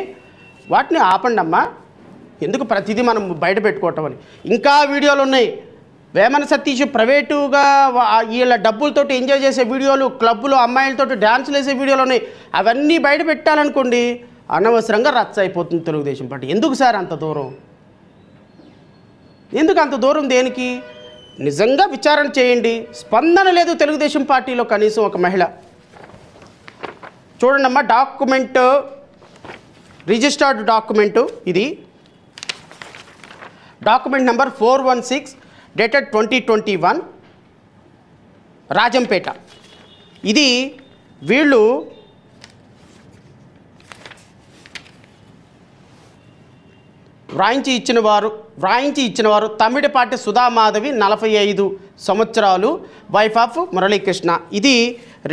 వాటిని ఆపండమ్మా. ఎందుకు ప్రతిదీ మనం బయట పెట్టుకోవటం అని. ఇంకా వీడియోలు ఉన్నాయి. వేమన సతీష్ ప్రైవేటుగా వీళ్ళ డబ్బులతోటి ఎంజాయ్ చేసే వీడియోలు, క్లబ్బులో అమ్మాయిలతోటి డ్యాన్సులు వేసే వీడియోలు ఉన్నాయి. అవన్నీ బయట పెట్టాలనుకోండి అనవసరంగా రచ్చ అయిపోతుంది తెలుగుదేశం పార్టీ. ఎందుకు సార్ అంత దూరం? ఎందుకు అంత దూరం దేనికి? నిజంగా విచారణ చేయండి. స్పందన లేదు తెలుగుదేశం పార్టీలో కనీసం ఒక మహిళ. చూడండమ్మా, డాక్యుమెంట్ రిజిస్టర్డ్ డాక్యుమెంటు ఇది. Document number 416 dated 2021 Rajampet. ఇది వీళ్ళు వ్రాయించి ఇచ్చినవారు తమిడిపాటి సుధామాధవి 45 సంవత్సరాలు, వైఫ్ ఆఫ్ మురళీకృష్ణ. ఇది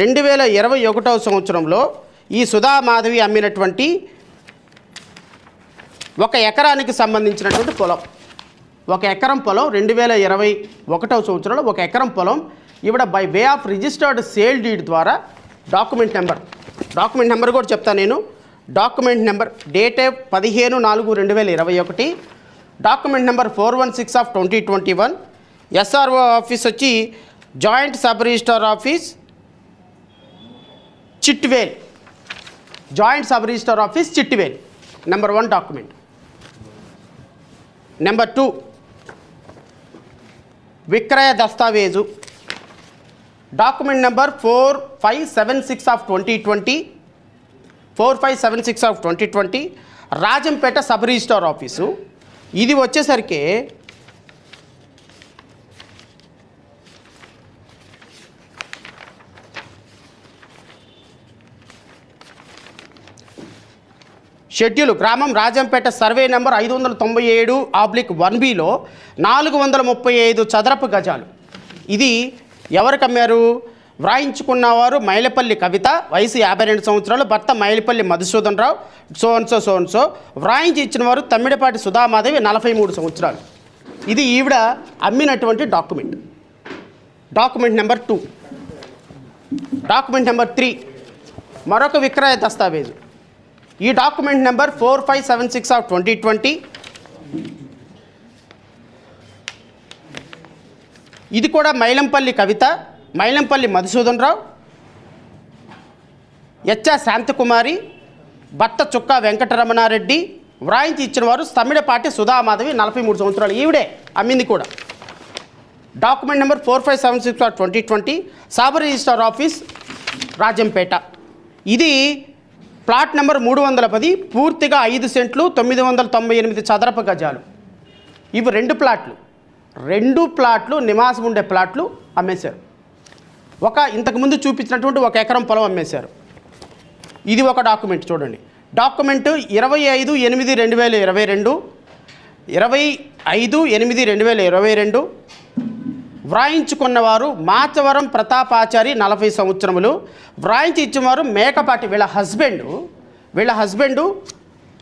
2021వ సంవత్సరంలో ఈ సుధామాధవి అమ్మినటువంటి 1 ఎకరానికి సంబంధించినటువంటి పొలం. 1 ఎకరం పొలం 2021వ సంవత్సరంలో 1 ఎకరం పొలం ఈవిడ by way of registered sale deed ద్వారా డాక్యుమెంట్ నెంబర్ కూడా చెప్తాను నేను. Document number date 15/4/2021, document number 416 of 2021. SRO office వచ్చి joint sub register office Chitvel, number 1 document. Number 2 విక్రయ దస్తావేజు document number 4576 of 2020, 4576 of 2020, Rajampet sub registrar office. ఇది వచ్చేసరికి షెడ్యూల్ గ్రామం రాజంపేట సర్వే నెంబర్ 597/1Bలో 435 చదరపు గజాలు. ఇది ఎవరికి అమ్మారు? వ్రాయించుకున్నవారు మైలపల్లి కవిత, వయసు 52 సంవత్సరాలు, భర్త మైలపల్లి మధుసూదన్ రావు, సో. వ్రాయించి ఇచ్చిన వారు తమ్మిడిపాటి సుధామాధవి, 43 సంవత్సరాలు. ఇది ఈవిడ అమ్మినటువంటి document. Document number 2. Document number 3 మరొక విక్రయ దస్తావేజు. ఈ డాక్యుమెంట్ నెంబర్ 4576 ఆఫ్ 2020. ఇది కూడా మైలంపల్లి కవిత, మైలంపల్లి మధుసూదన్ రావు, శాంతకుమారి, భర్త చుక్కా వెంకటరమణారెడ్డి. వ్రాయించి ఇచ్చిన వారు తమ్మిడిపాటి సుధామాధవి, 43 సంవత్సరాలు. ఈవిడే అమ్మింది కూడా. Document number 4576 of 2020, sub registrar office Rajampet. ఇది ప్లాట్ నెంబర్ 310, పూర్తిగా 5 సెంట్లు 998 చదరపు గజాలు. ఇవి 2 ప్లాట్లు. 2 ప్లాట్లు నివాసం ఉండే ప్లాట్లు అమ్మేశారు. ఇంతకుముందు చూపించినటువంటి 1 ఎకరం పొలం అమ్మేశారు. ఇది ఒక డాక్యుమెంట్ చూడండి. డాక్యుమెంట్ 25/8/2022, 25/8/2022. వ్రాయించుకున్నవారు మాచవరం ప్రతాపాచారి, 40 సంవత్సరములు. వ్రాయించి ఇచ్చేవారు మేకపాటి, వీళ్ళ హస్బెండు.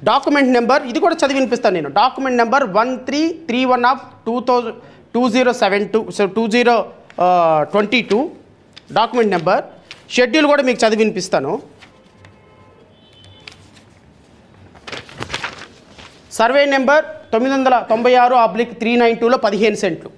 డాక్యుమెంట్ నెంబర్ ఇది కూడా చదివి వినిపిస్తాను నేను. Document number 1331 of 2022 document number. Schedule కూడా మీకు చదివి వినిపిస్తాను. సర్వే నెంబర్ 996/392లో 15 సెంట్లు.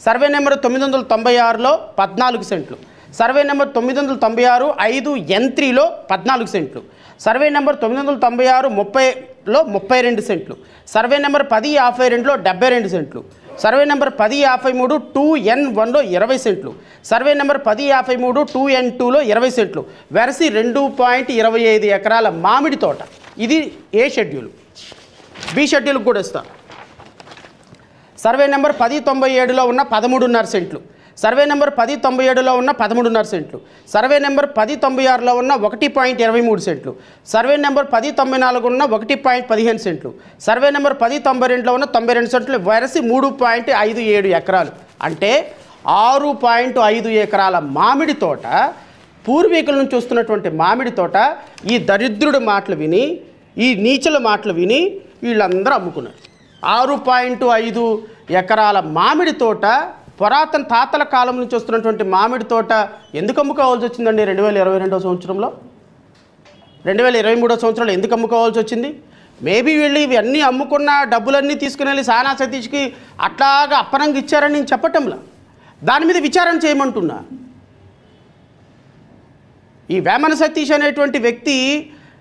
సర్వే నెంబర్ 996లో 14 సెంట్లు. సర్వే నెంబర్ 996/5N3లో 14 సెంట్లు. సర్వే నెంబర్ 996/30లో 32 సెంట్లు. సర్వే నెంబర్ 1052లో 72 సెంట్లు. సర్వే నెంబర్ 1053 2N1లో 20 సెంట్లు. సర్వే నెంబర్ 1053 2N2లో 20 సెంట్లు. వెరసి 2.25 ఎకరాల మామిడి తోట. ఇది ఏ షెడ్యూల్. బి షెడ్యూల్కి కూడా ఇస్తాను. సర్వే నెంబర్ 1097లో ఉన్న 13.5 సెంట్లు. సర్వే నెంబర్ 1097లో ఉన్న 13.5 సెంట్లు. సర్వే నెంబర్ 1096లో ఉన్న 1.23 సెంట్లు. సర్వే నెంబర్ 1094 ఉన్న 1.15 సెంట్లు. సర్వే నెంబర్ 1092లో ఉన్న 92 సెంట్లు. వెరసి 3.57 ఎకరాలు. అంటే 6.5 ఎకరాల మామిడి తోట, పూర్వీకుల నుంచి వస్తున్నటువంటి మామిడి తోట, ఈ దరిద్రుడి మాటలు విని, ఈ నీచల మాటలు విని వీళ్ళందరూ అమ్ముకున్నారు. 6.5 ఎకరాల మామిడి తోట, పురాతన తాతల కాలం నుంచి వస్తున్నటువంటి మామిడి తోట ఎందుకు అమ్ముకోవాల్సి వచ్చిందండి 2022 సంవత్సరంలో? 2023 సంవత్సరంలో ఎందుకు అమ్ముకోవాల్సి వచ్చింది? మేబీ వీళ్ళు ఇవన్నీ అమ్ముకున్న డబ్బులన్నీ తీసుకుని వెళ్ళి సానా సతీష్కి అట్లాగా అప్పనంగా ఇచ్చారని నేను చెప్పటంలా. దాని మీద విచారణ చేయమంటున్నా. ఈ వేమన సతీష్ అనేటువంటి వ్యక్తి,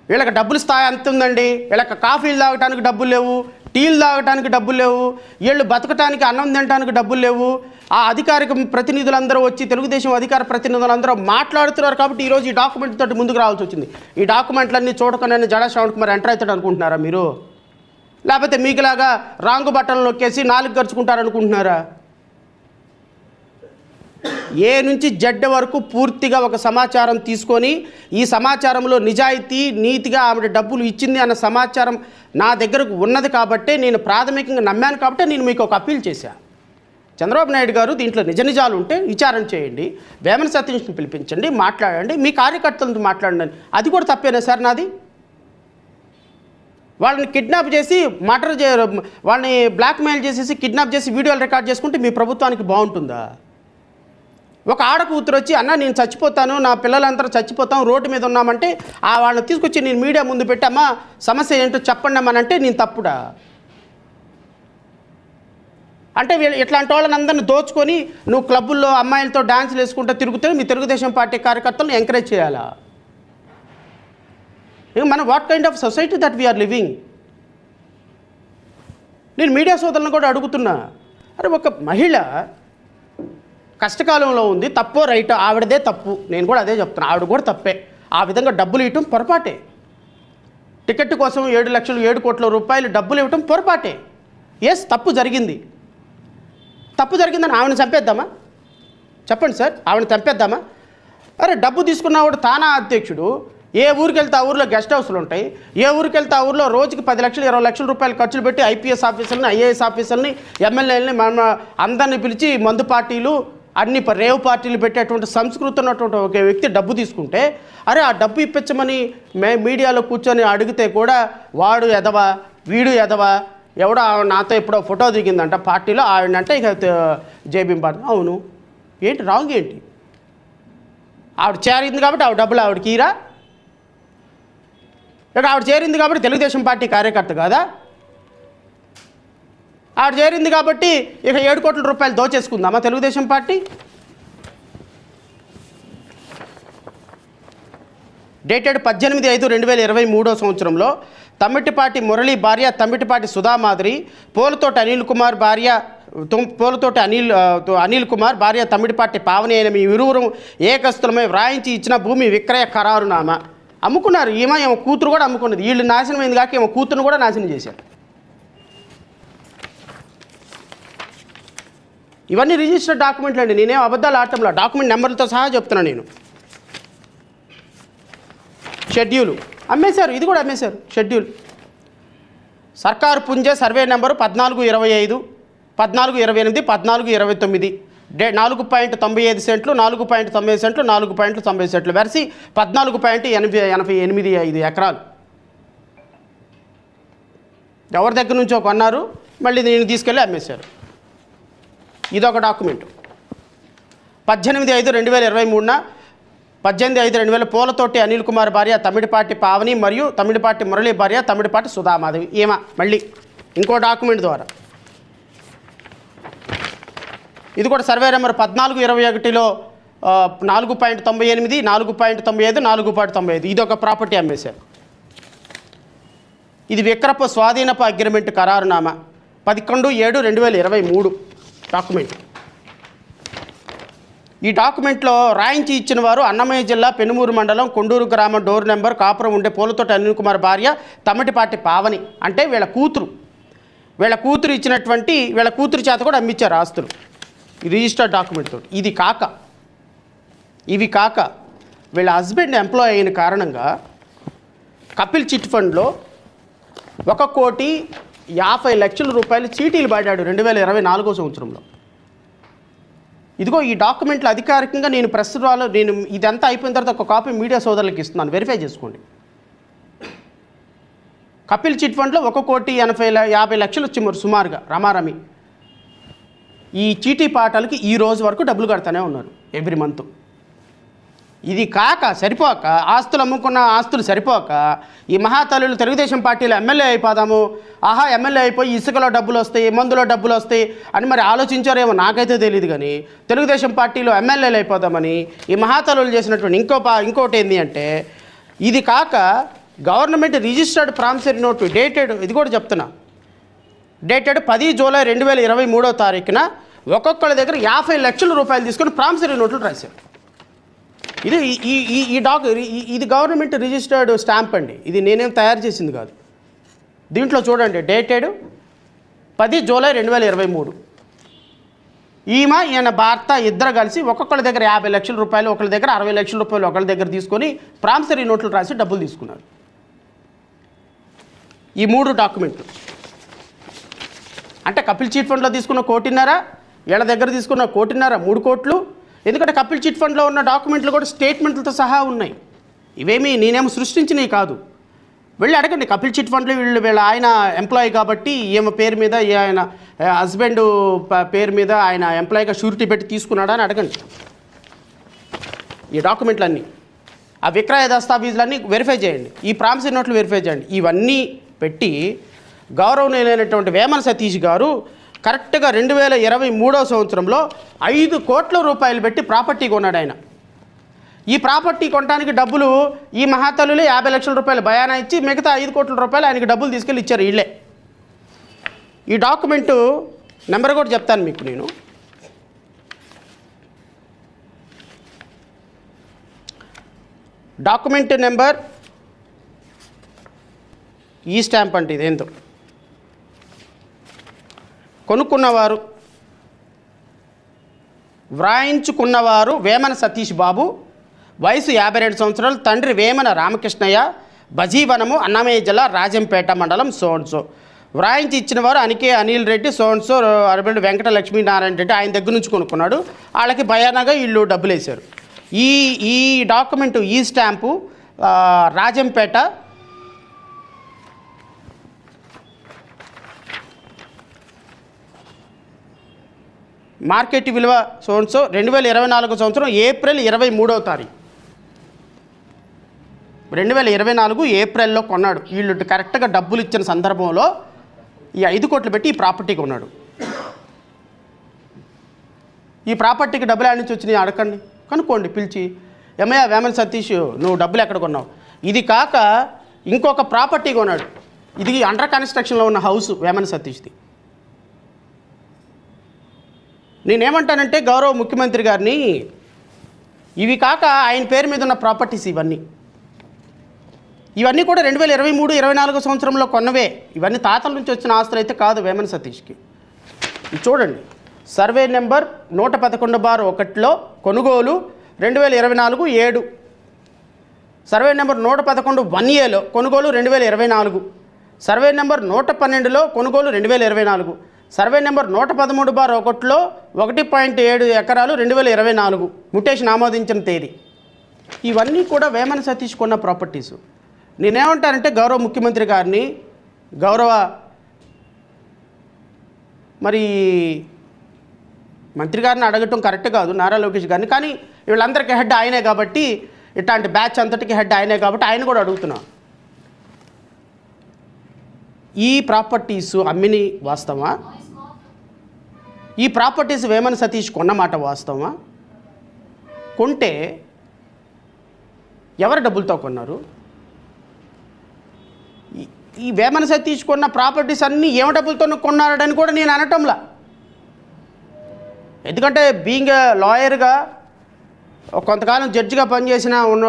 వీళ్ళకి డబ్బుల స్థాయి అంత ఉందండి. వీళ్ళకి కాఫీలు తాగటానికి డబ్బులు లేవు, టీలు తాగటానికి డబ్బులు లేవు, వీళ్ళు బతకటానికి అన్నం తినడానికి డబ్బులు లేవు. ఆ అధికారిక ప్రతినిధులందరూ వచ్చి, తెలుగుదేశం అధికార ప్రతినిధులందరూ మాట్లాడుతున్నారు కాబట్టి ఈరోజు ఈ డాక్యుమెంట్ తోటి ముందుకు రావాల్సి వచ్చింది. ఈ డాక్యుమెంట్లన్నీ చూడకుండా జడా శ్రవణ్ కుమార్ ఎంటర్ అవుతాడు అనుకుంటున్నారా మీరు? లేకపోతే మీకులాగా రాంగు బట్టలు నొక్కేసి 4 గరుచుకుంటారనుకుంటున్నారా? ఏ నుంచి జెడ్ వరకు పూర్తిగా ఒక సమాచారం తీసుకొని, ఈ సమాచారంలో నిజాయితీ నీతిగా ఆవిడ డబ్బులు ఇచ్చింది అన్న సమాచారం నా దగ్గరకు ఉన్నది కాబట్టే, నేను ప్రాథమికంగా నమ్మాను కాబట్టే నేను మీకు ఒక అప్పీల్ చేశాను. చంద్రబాబు నాయుడు గారు దీంట్లో నిజ నిజాలు ఉంటే విచారణ చేయండి, వేమన సతీష్ని పిలిపించండి, మాట్లాడండి, మీ కార్యకర్తలతో మాట్లాడండి. అది కూడా తప్పేనా సార్ నాది? వాళ్ళని కిడ్నాప్ చేసి వాళ్ళని బ్లాక్మెయిల్ చేసేసి కిడ్నాప్ చేసి వీడియోలు రికార్డ్ చేసుకుంటే మీ ప్రభుత్వానికి బాగుంటుందా? ఒక ఆడకూతురు వచ్చి, అన్న నేను చచ్చిపోతాను, నా పిల్లలందరూ చచ్చిపోతాం, రోడ్డు మీద ఉన్నామంటే వాళ్ళని తీసుకొచ్చి నేను మీడియా ముందు పెట్టామా, సమస్య ఏంటో చెప్పండి అమ్మనంటే నేను తప్పుడా? అంటే వీళ్ళు ఇట్లాంటి వాళ్ళని అందరిని దోచుకొని నువ్వు క్లబ్బుల్లో అమ్మాయిలతో డాన్సులు వేసుకుంటూ తిరుగుతే మీ తెలుగుదేశం పార్టీ కార్యకర్తలను ఎంకరేజ్ చేయాలా? మనం what kind of society that we are living? నేను మీడియా సోదరులను కూడా అడుగుతున్నా, అరే ఒక మహిళ కష్టకాలంలో ఉంది, తప్పో రైటో ఆవిడదే తప్పు, నేను కూడా అదే చెప్తున్నాను, ఆవిడ కూడా తప్పే. ఆ విధంగా డబ్బులు ఇవ్వటం పొరపాటే. టికెట్ కోసం 7 కోట్ల రూపాయలు డబ్బులు ఇవ్వటం పొరపాటే. ఎస్, తప్పు జరిగింది. తప్పు జరిగిందని ఆవిడని చంపేద్దామా? చెప్పండి సార్, ఆవిడని చంపేద్దామా? అరే, డబ్బు తీసుకున్నవాడు తానా అధ్యక్షుడు. ఏ ఊరికి వెళ్తే ఆ ఊరిలో గెస్ట్ హౌస్లు ఉంటాయి, ఏ ఊరికి వెళ్తే ఆ ఊరిలో రోజుకి 10 లక్షలు 20 లక్షల రూపాయలు ఖర్చులు పెట్టి ఐపీఎస్ ఆఫీసర్ని, ఐఏఎస్ ఆఫీసర్ని, ఎమ్మెల్యేలని మన అందరిని పిలిచి మందు పార్టీలు అన్ని రేవ్ పార్టీలు పెట్టేటువంటి సంస్కృతి ఉన్నటువంటి ఒక వ్యక్తి డబ్బు తీసుకుంటే, అరే ఆ డబ్బు ఇప్పించమని మీడియాలో కూర్చొని అడిగితే కూడా వాడు ఎదవా, వీడు ఎదవా, ఎవడో నాతో ఎప్పుడో ఫోటో దిగిందంట పార్టీలో ఆవిడంటే ఇక జేబింబార్. అవును, ఏంటి రాంగ్ ఏంటి? ఆవిడ చేరింది కాబట్టి ఆవిడ డబ్బులు ఆవిడకి ఈరా? ఇక ఆవిడ చేరింది కాబట్టి తెలుగుదేశం పార్టీ కార్యకర్త కాదా? ఆవిడ చేరింది కాబట్టి ఇక 7 కోట్ల రూపాయలు దోచేసుకుందామా తెలుగుదేశం పార్టీ? డేటెడ్ 18/5/2023 సంవత్సరంలో తమ్మిటిపాటి మురళి భార్య తమ్మిటిపాటి సుధామాధురి, పోలుతోటి అనిల్ కుమార్ భార్య పోలుతోటి అనిల్ కుమార్ భార్య తమ్మిటిపాటి పావని అయిన మీ ఇరువురు ఏకస్తులమై వ్రాయించి ఇచ్చిన భూమి విక్రయ ఖరారునామా అమ్ముకున్నారు. ఏమో కూతురు కూడా అమ్ముకున్నది. వీళ్ళు నాశనం అయింది కాక ఏమో కూతురును కూడా నాశనం చేశారు. ఇవన్నీ రిజిస్టర్డ్ డాక్యుమెంట్లు అండి, నేనేం అబద్ధాలు ఆడటంలో, డాక్యుమెంట్ నెంబర్లతో సహా చెప్తున్నాను నేను. షెడ్యూలు అమ్మేశారు, ఇది కూడా అమ్మేశారు. షెడ్యూల్ సర్కారు పుంజే సర్వే నెంబరు 1425, 1428, 1429, 4.95 సెంట్లు, 4.90 సెంట్లు, 4.90 సెంట్లు వెరసి 14.85 ఎకరాలు ఎవరి దగ్గర నుంచో కొన్నారు, మళ్ళీ దీన్ని తీసుకెళ్ళి అమ్మేశారు. ఇదొక డాక్యుమెంట్. 18/5/2023 18/5/2000 పూలతోటి అనిల్ కుమార్ భార్య తమ్మిడిపాటి పావని మరియు తమ్మిడిపాటి మురళి భార్య తమ్మిడిపాటి సుధామాధవి. ఏమా మళ్ళీ ఇంకో డాక్యుమెంట్ ద్వారా ఇది కూడా సర్వే నెంబర్ 14/21లో 4.98, 4.95, 4.95 ఇదొక ప్రాపర్టీ అమ్మేశారు. ఇది విక్రపు స్వాధీనపు అగ్రిమెంట్ ఖరారునామా 11/7/2023 డాక్యుమెంట్. ఈ డాక్యుమెంట్లో రాయించి ఇచ్చిన వారు అన్నమయ్య జిల్లా పెనుమూరు మండలం కొండూరు గ్రామం డోర్ నెంబర్ కాపురం ఉండే పూలతోటి అనిల్ కుమార్ భార్య తమ్మిటిపాటి పావని, అంటే వీళ్ళ కూతురు ఇచ్చినటువంటి వీళ్ళ కూతురు చేత కూడా అమ్మించారు ఆస్తులు. ఈ రిజిస్టర్డ్ డాక్యుమెంట్ తోటి. ఇవి కాక వీళ్ళ హస్బెండ్ ఎంప్లాయ్ అయిన కారణంగా కపిల్ చిట్ ఫండ్లో 1,50,00,000 రూపాయలు చీటీలు పడ్డాడు 2024 సంవత్సరంలో. ఇదిగో ఈ డాక్యుమెంట్లు అధికారికంగా నేను ప్రస్తుతాలు నేను ఇదంతా అయిపోయిన తర్వాత ఒక కాపీ మీడియా సోదరులకు ఇస్తున్నాను, వెరిఫై చేసుకోండి. కపిల్ చిట్ ఫండ్లో 1,50,00,000 సుమారుగా రమారమి ఈ చీటీ పాటలకి ఈ రోజు వరకు డబ్బులు కడతానే ఉన్నారు ఎవ్రీ మంత్. ఇది కాక సరిపోక ఆస్తులు సరిపోక ఈ మహాతల్లులు తెలుగుదేశం పార్టీలో ఎమ్మెల్యే అయిపోదాము, ఎమ్మెల్యే అయిపోయి ఇసుకలో డబ్బులు వస్తాయి, మందులో డబ్బులు వస్తాయి అని మరి ఆలోచించారేమో నాకైతే తెలియదు. కానీ తెలుగుదేశం పార్టీలో ఎమ్మెల్యేలు అయిపోదామని ఈ మహాతల్లులు చేసినటువంటి ఇంకోటి ఏంటి అంటే, ఇది కాక government registered promissory note dated, ఇది కూడా చెప్తున్నా, డేటెడ్ 10 జూలై 2023 ఒక్కొక్కళ్ళ దగ్గర 50 లక్షల రూపాయలు తీసుకొని ప్రామిసరీ నోట్లు రాశారు. ఇది గవర్నమెంట్ రిజిస్టర్డ్ స్టాంప్ అండి, ఇది నేనేం తయారు చేసింది కాదు. దీంట్లో చూడండి, డేటెడ్ 10 జూలై 2023 ఈయన భర్త ఇద్దరు కలిసి ఒక్కొక్కళ్ళ దగ్గర 50 లక్షల రూపాయలు, ఒకళ్ళ దగ్గర 60 లక్షల రూపాయలు ఒకళ్ళ దగ్గర తీసుకొని ప్రామిసరీ నోట్లు రాసి డబ్బులు తీసుకున్నారు. ఈ 3 డాక్యుమెంట్లు అంటే కపిల్ చిట్ ఫండ్లో తీసుకున్న 1,50,00,000, వీళ్ళ దగ్గర తీసుకున్న 1,50,00,000, 3 కోట్లు. ఎందుకంటే కపిల్ చిట్ ఫండ్లో ఉన్న డాక్యుమెంట్లు కూడా స్టేట్మెంట్లతో సహా ఉన్నాయి. ఇవేమీ నేనేమో సృష్టించినవి కాదు. వెళ్ళి అడగండి, కపిల్ చిట్ ఫండ్లో వీళ్ళ ఆయన ఎంప్లాయీ కాబట్టి ఈమె పేరు మీద ఆయన హస్బెండ్ పేరు మీద ఆయన ఎంప్లాయీగా షూరిటీ పెట్టి తీసుకున్నాడా అని అడగండి. ఈ డాక్యుమెంట్లన్నీ, ఆ విక్రయ దస్తావేజులన్నీ వెరిఫై చేయండి, ఈ ప్రామిసరీ నోట్లు వెరిఫై చేయండి. ఇవన్నీ పెట్టి గౌరవనీయులైనటువంటి వేమన సతీష్ గారు కరెక్ట్గా 2023 సంవత్సరంలో 5 కోట్ల రూపాయలు పెట్టి ప్రాపర్టీ కొన్నాడు ఆయన. ఈ ప్రాపర్టీ కొనడానికి డబ్బులు ఈ మహాతల్లులే 50 లక్షల రూపాయలు బయానా ఇచ్చి మిగతా 5 కోట్ల రూపాయలు ఆయనకి డబ్బులు తీసుకెళ్ళి ఇచ్చారు వీళ్ళే. ఈ డాక్యుమెంటు నెంబర్ కూడా చెప్తాను మీకు నేను. డాక్యుమెంట్ నెంబర్ ఈ స్టాంప్ అంటే ఇదేంతో కొనుక్కున్నవారు వ్రాయించుకున్నవారు వేమన సతీష్ బాబు, వయసు 52 సంవత్సరాలు, తండ్రి వేమన రామకృష్ణయ్య, బజీవనము, అన్నమయ్య జిల్లా, రాజంపేట మండలం, సోన్సో. వ్రాయించి ఇచ్చిన వారు అనికే అనిల్ రెడ్డి, సోన్సో, అరబెల్లి వెంకట లక్ష్మీనారాయణ రెడ్డి. ఆయన దగ్గర నుంచి కొనుక్కున్నాడు. వాళ్ళకి భయానగా వీళ్ళు డబ్బులు వేశారు. ఈ డాక్యుమెంటు ఈ స్టాంపు రాజంపేట మార్కెట్ విలువ సోన్సో 2024 సంవత్సరం ఏప్రిల్ 23వ తారీఖు 2024 ఏప్రిల్లో కొన్నాడు. వీళ్ళు కరెక్ట్గా డబ్బులు ఇచ్చిన సందర్భంలో ఈ 5 కోట్లు పెట్టి ఈ ప్రాపర్టీ కొన్నాడు. ఈ ప్రాపర్టీకి డబ్బులు ఆడి నుంచి వచ్చినాయి అడగండి, కనుక్కోండి పిలిచి. ఏమయ్యా వేమన సతీష్ నువ్వు డబ్బులు ఎక్కడ కొన్నావు? ఇది కాక ఇంకొక ప్రాపర్టీ కొన్నాడు. ఇది అండర్ కన్స్ట్రక్షన్లో ఉన్న హౌస్ వేమన సతీష్ది. నేనేమంటానంటే గౌరవ ముఖ్యమంత్రి గారిని, ఇవి కాక ఆయన పేరు మీద ఉన్న ప్రాపర్టీస్ ఇవన్నీ కూడా 2023-24 సంవత్సరంలో కొన్నవే. ఇవన్నీ తాతల నుంచి వచ్చిన ఆస్తులు అయితే కాదు వేమన సతీష్కి. చూడండి, సర్వే నెంబర్ 111/1లో కొనుగోలు 2024 7, సర్వే నెంబర్ 111 1Aలో కొనుగోలు 2024, సర్వే నెంబర్ 112లో కొనుగోలు 2024, సర్వే నెంబర్ 113/1లో 1.7 ఎకరాలు 2024 ముటేషన్ ఆమోదించిన తేదీ. ఇవన్నీ కూడా వేమన సతీష్ కొన్న ప్రాపర్టీసు. నేనేమంటానంటే గౌరవ ముఖ్యమంత్రి గారిని, గౌరవ మరి మంత్రి గారిని అడగటం కరెక్ట్ కాదు, నారా లోకేష్ గారిని. కానీ వీళ్ళందరికీ హెడ్ ఆయనే కాబట్టి, ఇట్లాంటి బ్యాచ్ అంతటికి హెడ్ ఆయనే కాబట్టి ఆయన కూడా అడుగుతున్నా. ఈ ప్రాపర్టీసు అమ్మిని వాస్తవమా? ఈ ప్రాపర్టీస్ వేమన సతీష్ కొన్నమాట వాస్తవమా? కొంటే ఎవరి డబ్బులతో కొన్నారు? ఈ వేమన సతీష్ కొన్న ప్రాపర్టీస్ అన్నీ ఏమ డబ్బులతో కొన్నారని కూడా నేను అనటంలా. ఎందుకంటే బీయింగ్ లాయర్గా కొంతకాలం జడ్జిగా పనిచేసిన ఉన్న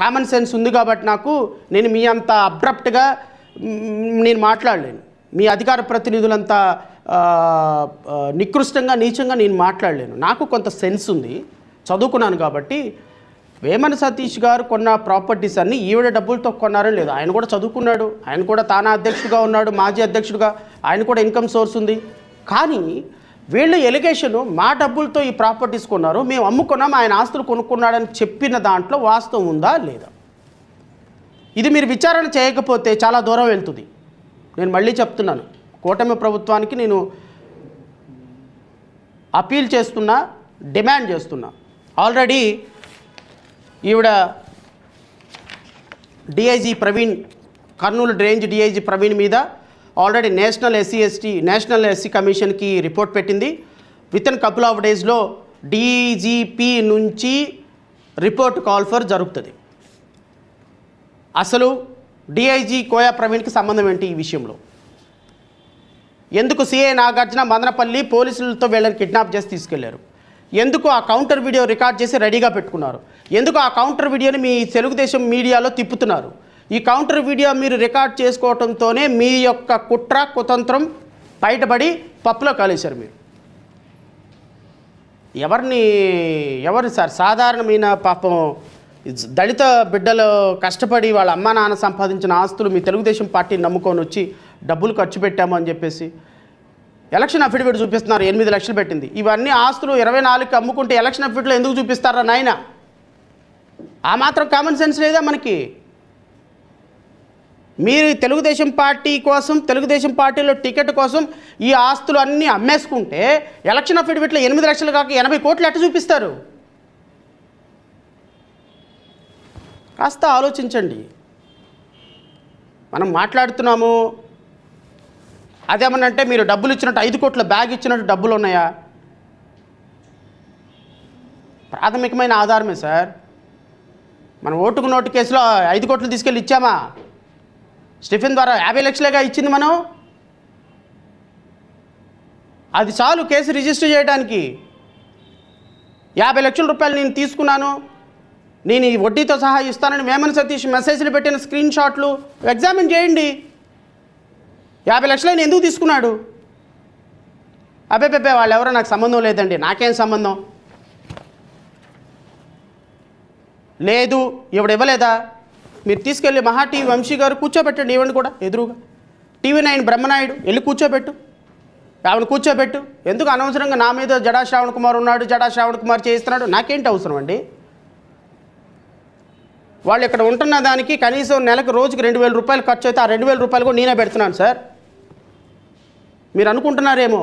కామన్ సెన్స్ ఉంది కాబట్టి నేను మీ అంత అబ్రప్ట్గా నేను మాట్లాడలేను. మీ అధికార ప్రతినిధులంతా నికృష్టంగా నీచంగా నేను మాట్లాడలేను. నాకు కొంత సెన్స్ ఉంది, చదువుకున్నాను కాబట్టి. వేమన సతీష్ గారు కొన్న ప్రాపర్టీస్ అన్నీ ఈవిడ డబ్బులతో కొన్నారని లేదు. ఆయన కూడా చదువుకున్నాడు, ఆయన కూడా తానా అధ్యక్షుడిగా ఉన్నాడు, మాజీ అధ్యక్షుడిగా, ఆయన కూడా ఇన్కమ్ సోర్స్ ఉంది. కానీ వీళ్ళ ఎలిగేషను మా డబ్బులతో ఈ ప్రాపర్టీస్ కొన్నారు, మేము అమ్ముకున్నాం, ఆయన ఆస్తులు కొనుక్కున్నాడని చెప్పిన దాంట్లో వాస్తవం ఉందా లేదా? ఇది మీరు విచారణ చేయకపోతే చాలా దూరం వెళ్తుంది. నేను మళ్ళీ చెప్తున్నాను, కూటమి ప్రభుత్వానికి నేను అపీల్ చేస్తున్నా, డిమాండ్ చేస్తున్నా. ఆల్రెడీ ఈవిడ DIG Praveen, Kurnool range DIG Praveen మీద ఆల్రెడీ నేషనల్ ఎస్సీ కమిషన్కి రిపోర్ట్ పెట్టింది. విత్ ఇన్ కపుల్ ఆఫ్ డేస్లో డీజీపీ నుంచి రిపోర్ట్ కాల్ ఫర్ జరుగుతుంది. అసలు డిఐజీ కోయా ప్రవీణ్కి సంబంధం ఏంటి ఈ విషయంలో? ఎందుకు సిఐ నాగార్జున మదనపల్లి పోలీసులతో వీళ్ళని కిడ్నాప్ చేసి తీసుకెళ్లారు? ఎందుకు ఆ కౌంటర్ వీడియో రికార్డ్ చేసి రెడీగా పెట్టుకున్నారు? ఎందుకు ఆ కౌంటర్ వీడియోని మీ తెలుగుదేశం మీడియాలో తిప్పుతున్నారు? ఈ కౌంటర్ వీడియో మీరు రికార్డ్ చేసుకోవడంతోనే మీ యొక్క కుట్ర కుతంత్రం బయటపడి పప్పులో కాలేశారు మీరు. ఎవరు సార్ సాధారణమైన పాపం దళిత బిడ్డలు కష్టపడి వాళ్ళ అమ్మా నాన్న సంపాదించిన ఆస్తులు మీ తెలుగుదేశం పార్టీని నమ్ముకొని వచ్చి డబ్బులు ఖర్చు పెట్టాము అని చెప్పేసి ఎలక్షన్ అఫిడవిట్ చూపిస్తున్నారు. 8 లక్షలు పెట్టింది. ఇవన్నీ ఆస్తులు 24కి అమ్ముకుంటే ఎలక్షన్ అఫిడవిట్లో ఎందుకు చూపిస్తారా నాయన? ఆ మాత్రం కామన్ సెన్స్ లేదా మనకి? మీరు తెలుగుదేశం పార్టీ కోసం, తెలుగుదేశం పార్టీలో టికెట్ కోసం ఈ ఆస్తులు అన్నీ అమ్మేసుకుంటే ఎలక్షన్ అఫిడవిట్లో 8 లక్షలు కాక 80 కోట్లు ఎట్ట చూపిస్తారు? కాస్త ఆలోచించండి. మనం మాట్లాడుతున్నాము, అదేమనంటే మీరు డబ్బులు ఇచ్చినట్టు 5 కోట్ల బ్యాగ్ ఇచ్చినట్టు డబ్బులు ఉన్నాయా? ప్రాథమికమైన ఆధారమే సార్. మనం ఓటుకు నోటు కేసులో 5 కోట్లు తీసుకెళ్ళి ఇచ్చామా? స్టిఫెన్ ద్వారా 50 లక్షలుగా ఇచ్చింది మనం. అది చాలు కేసు రిజిస్టర్ చేయడానికి. 50 లక్షల రూపాయలు నేను తీసుకున్నాను, నేను ఈ వడ్డీతో సహా ఇస్తానని వేమన సతీష్ మెసేజ్లు పెట్టిన స్క్రీన్ షాట్లు ఎగ్జామిన్ చేయండి. 50 లక్షలు ఆయన ఎందుకు తీసుకున్నాడు? అబ్బే వాళ్ళు ఎవరో నాకు సంబంధం లేదండి. నాకేం సంబంధం లేదు. ఇవిడ ఇవ్వలేదా? మీరు తీసుకెళ్ళి మహా టీవీ వంశీ గారు కూర్చోబెట్టండి. ఇవ్వండి కూడా ఎదురుగా. TV9 బ్రహ్మనాయుడు వెళ్ళి కూర్చోబెట్టు, ఆవిడ కూర్చోబెట్టు. ఎందుకు అనవసరంగా నా మీద జడా శ్రావణ్ కుమార్ ఉన్నాడు, జడా శ్రావణ్ కుమార్ చేయిస్తున్నాడు? నాకేంటి అవసరం అండి? వాళ్ళు ఇక్కడ ఉంటున్న దానికి కనీసం నెలకు రోజుకి 2000 రూపాయలు ఖర్చు అయితే ఆ 2000 రూపాయలు కూడా నేనే పెడుతున్నాను సార్. మీరు అనుకుంటున్నారేమో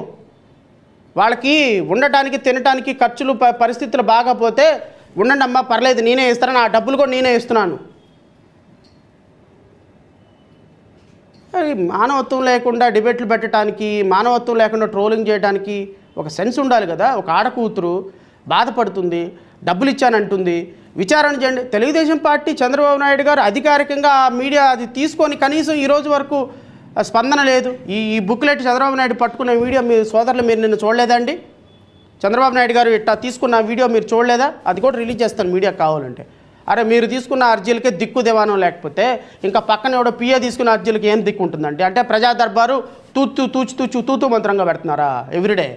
వాళ్ళకి ఉండటానికి తినటానికి ఖర్చులు పరిస్థితులు బాగాపోతే ఉండండి అమ్మా పర్లేదు నేనే ఇస్తాను, ఆ డబ్బులు కూడా నేనే ఇస్తున్నాను. మానవత్వం లేకుండా డిబేట్లు పెట్టడానికి, మానవత్వం లేకుండా ట్రోలింగ్ చేయడానికి ఒక సెన్స్ ఉండాలి కదా. ఒక ఆడకూతురు బాధపడుతుంది, డబ్బులు ఇచ్చానంటుంది, విచారణ చేయండి. తెలుగుదేశం పార్టీ చంద్రబాబు నాయుడు గారు అధికారికంగా ఆ మీడియా అది తీసుకొని కనీసం ఈ రోజు వరకు స్పందన లేదు. ఈ బుక్లెట్ చంద్రబాబు నాయుడు పట్టుకున్న వీడియో మీ సోదరులు మీరు నిన్ను చూడలేదండి? చంద్రబాబు నాయుడు గారు ఇట్లా తీసుకున్న వీడియో మీరు చూడలేదా? అది కూడా రిలీజ్ చేస్తాను మీడియాకు కావాలంటే. అరే మీరు తీసుకున్న అర్జీలకే దిక్కు దివానం లేకపోతే ఇంకా పక్కన ఎవడో పిఏ తీసుకున్న అర్జీలకి ఏం దిక్కు ఉంటుందండి? అంటే ప్రజా దర్బారు తూతూ మంత్రంగా పెడుతున్నారా ఎవ్రీడే?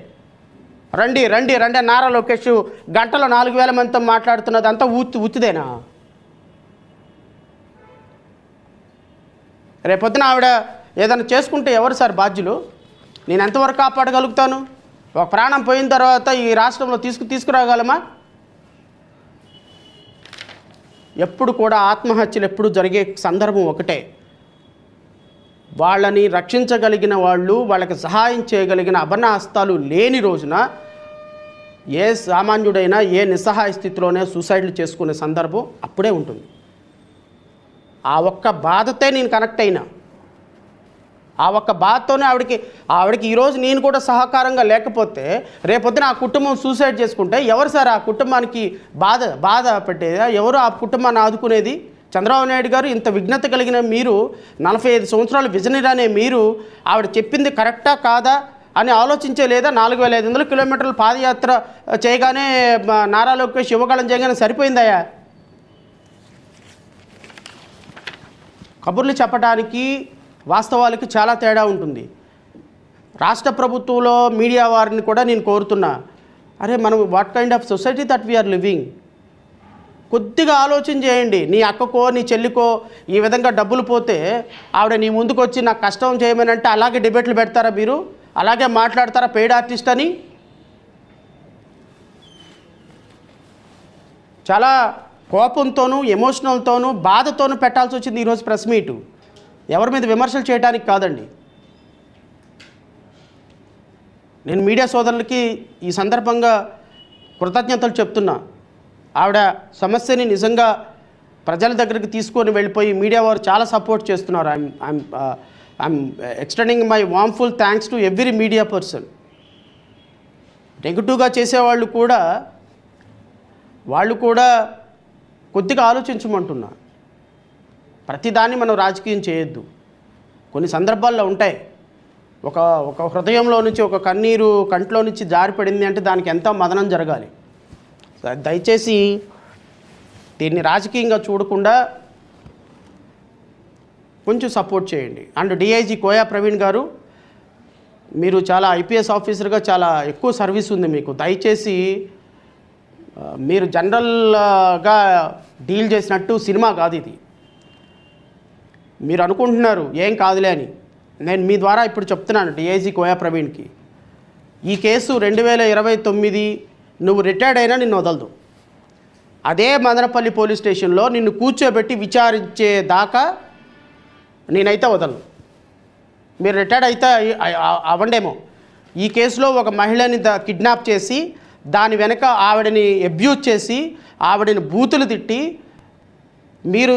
రండి రండి రండి. నారా లోకేష్ గంటలో 4000 మందితో మాట్లాడుతున్నది అంతా ఉత్తిదేనా? రేపొద్దున ఆవిడ ఏదైనా చేసుకుంటే ఎవరు సార్ బాధ్యులు? నేను ఎంతవరకు కాపాడగలుగుతాను? ఒక ప్రాణం పోయిన తర్వాత ఈ రాష్ట్రంలో తీసుకురాగలమా? ఎప్పుడు కూడా ఆత్మహత్యలు ఎప్పుడు జరిగే సందర్భం ఒకటే. వాళ్ళని రక్షించగలిగిన వాళ్ళు, వాళ్ళకి సహాయం చేయగలిగిన అభరణహస్తాలు లేని రోజున ఏ సామాన్యుడైనా ఏ నిస్సహాయ స్థితిలోనే సూసైడ్లు చేసుకునే సందర్భం అప్పుడే ఉంటుంది. ఆ ఒక్క బాధతే నేను కనెక్ట్ అయినా, ఆ ఒక్క బాధతోనే ఆవిడకి ఈరోజు నేను కూడా సహకారంగా లేకపోతే రేపొద్దున ఆ కుటుంబం సూసైడ్ చేసుకుంటే ఎవరు సార్ ఆ కుటుంబానికి బాధ పెట్టేది? ఎవరు ఆ కుటుంబాన్ని ఆదుకునేది? చంద్రబాబు నాయుడు గారు ఇంత విఘ్నత కలిగిన మీరు, 45 సంవత్సరాలు విజనరీ అనే మీరు ఆవిడ చెప్పింది కరెక్టా కాదా అని ఆలోచించే లేదా? 4500 కిలోమీటర్లు పాదయాత్ర చేయగానే నారా లోకేష్ యువకాలం చేయగానే సరిపోయిందయ్యా? కబుర్లు చెప్పడానికి వాస్తవాలకి చాలా తేడా ఉంటుంది. రాష్ట్ర ప్రభుత్వంలో మీడియా వారిని కూడా నేను కోరుతున్నా, అరే మనం what kind of society that we are living? కొద్దిగా ఆలోచన చేయండి. నీ అక్కకో నీ చెల్లికో ఈ విధంగా డబ్బులు పోతే ఆవిడ నీ ముందుకు వచ్చి నాకు కష్టం చేయమని అంటే అలాగే డిబేట్లు పెడతారా మీరు? అలాగే మాట్లాడతారా పెయిడ్ ఆర్టిస్ట్ అని? చాలా కోపంతోనూ ఎమోషనల్తోనూ బాధతోనూ పెట్టాల్సి వచ్చింది ఈరోజు ప్రెస్ మీటు. ఎవరి మీద విమర్శలు చేయడానికి కాదండి. నేను మీడియా సోదరులకి ఈ సందర్భంగా కృతజ్ఞతలు చెప్తున్నా. ఆవిడ సమస్యని నిజంగా ప్రజల దగ్గరికి తీసుకొని వెళ్ళిపోయి మీడియా వారు చాలా సపోర్ట్ చేస్తున్నారు. I'm extending my warmful thanks to every media person. నెగిటివ్గా చేసేవాళ్ళు కూడా కొద్దిగా ఆలోచించమంటున్నా. ప్రతిదాన్ని మనం రాజకీయం చేయొద్దు. కొన్ని సందర్భాల్లో ఉంటాయి, ఒక హృదయంలో నుంచి ఒక కన్నీరు కంట్లో నుంచి జారిపడింది అంటే దానికి ఎంతో మదనం జరగాలి. దయచేసి దీన్ని రాజకీయంగా చూడకుండా కొంచెం సపోర్ట్ చేయండి. అండ్ డిఐజీ కోయా ప్రవీణ్ గారు, మీరు చాలా ఐపీఎస్ ఆఫీసర్గా చాలా ఎక్కువ సర్వీస్ ఉంది మీకు. దయచేసి మీరు జనరల్గా డీల్ చేసినట్టు సినిమా కాదు ఇది. మీరు అనుకుంటున్నారు ఏం కాదులే అని. నేను మీ ద్వారా ఇప్పుడు చెప్తున్నాను డిఐజీ కోయా ప్రవీణ్కి, ఈ కేసు 2029 నువ్వు రిటైర్డ్ అయినా నిన్ను వదలదు. అదే మదనపల్లి పోలీస్ స్టేషన్లో నిన్ను కూర్చోబెట్టి విచారించేదాకా నేనైతే వదలను. మీరు రిటైర్డ్ అయితే అవ్వండేమో. ఈ కేసులో ఒక మహిళని కిడ్నాప్ చేసి దాని వెనక ఆవిడని అబ్యూజ్ చేసి ఆవిడని బూతులు తిట్టి మీరు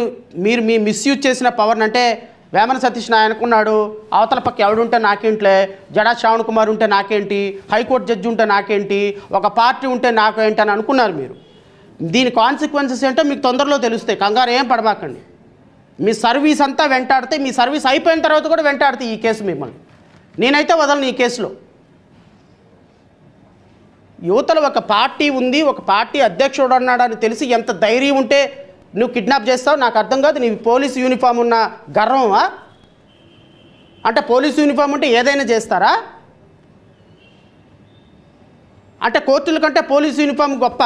మీ మిస్యూజ్ చేసిన పవర్ని, అంటే వేమన సతీష్ అనుకున్నాడు అవతల పక్క ఎవడుంటే నాకేంట్లే, జడా శ్రావణ్ కుమార్ ఉంటే నాకేంటి, హైకోర్టు జడ్జి ఉంటే నాకేంటి, ఒక పార్టీ ఉంటే నాకేంటి అని అనుకున్నారు మీరు. దీని కాన్సిక్వెన్సెస్ ఏంటో మీకు తొందరలో తెలుస్తాయి, కంగారు ఏం పడబాకండి. మీ సర్వీస్ అంతా వెంటాడితే, మీ సర్వీస్ అయిపోయిన తర్వాత కూడా వెంటాడితే ఈ కేసు మిమ్మల్ని. నేనైతే వదలను ఈ కేసులో. యువతలో ఒక పార్టీ ఉంది, ఒక పార్టీ అధ్యక్షుడు అన్నాడని తెలిసి ఎంత ధైర్యం ఉంటే నువ్వు కిడ్నాప్ చేస్తావు నాకు అర్థం కాదు. నీ పోలీసు యూనిఫామ్ ఉన్న గర్వమా? అంటే పోలీసు యూనిఫామ్ ఉంటే ఏదైనా చేస్తారా? అంటే కోర్టుల కంటే పోలీసు యూనిఫామ్ గొప్ప?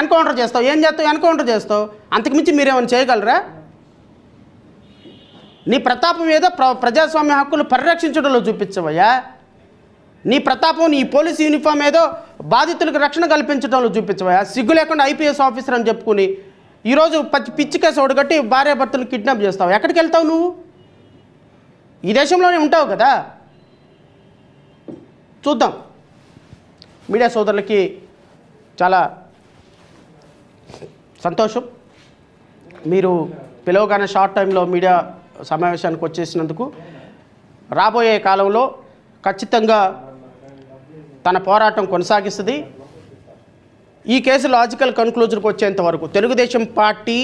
ఎన్కౌంటర్ చేస్తావు, ఏం చేస్తావు? ఎన్కౌంటర్ చేస్తావు. అంతకుమించి మీరేమైనా చేయగలరా? నీ ప్రతాపం ఏదో ప్రజాస్వామ్య హక్కులు పరిరక్షించడంలో చూపించవయ్యా. నీ ప్రతాపం నీ పోలీసు యూనిఫామ్ ఏదో బాధితులకు రక్షణ కల్పించడంలో చూపించవయ్యా. సిగ్గు లేకుండా ఐపీఎస్ ఆఫీసర్ అని చెప్పుకుని ఈరోజు పిచ్చి కేసు ఒడగట్టి భార్యాభర్తలు కిడ్నాప్ చేస్తావు. ఎక్కడికి వెళ్తావు నువ్వు? ఈ దేశంలోనే ఉంటావు కదా. చూద్దాం. మీడియా సోదరులకి చాలా సంతోషం, మీరు పిలవగానే షార్ట్ టైంలో మీడియా సమావేశానికి వచ్చేసినందుకు. రాబోయే కాలంలో ఖచ్చితంగా తన పోరాటం కొనసాగిస్తుంది. ఈ కేసు లాజికల్ కన్క్లూజన్కి వచ్చేంత వరకు తెలుగుదేశం పార్టీ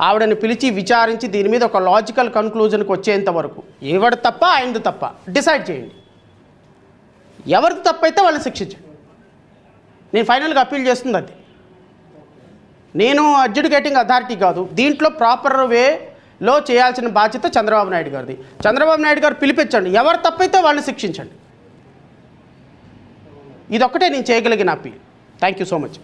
ఆవిడని పిలిచి విచారించి దీని మీద ఒక లాజికల్ కన్క్లూజన్కి వచ్చేంత వరకు ఎవడు తప్ప ఆయనది తప్ప డిసైడ్ చేయండి. ఎవరికి తప్పైతే వాళ్ళని శిక్షించండి. నేను ఫైనల్గా అప్పీల్ చేస్తుంది అది. నేను అడ్జుడికేటింగ్ అథారిటీ కాదు. దీంట్లో ప్రాపర్ వేలో చేయాల్సిన బాధ్యత చంద్రబాబు నాయుడు గారిది. చంద్రబాబు నాయుడు గారు పిలిపించండి, ఎవరు తప్పైతే వాళ్ళని శిక్షించండి. ఇదొక్కటే నేను చేయగలిగిన appeal. Thank you so much.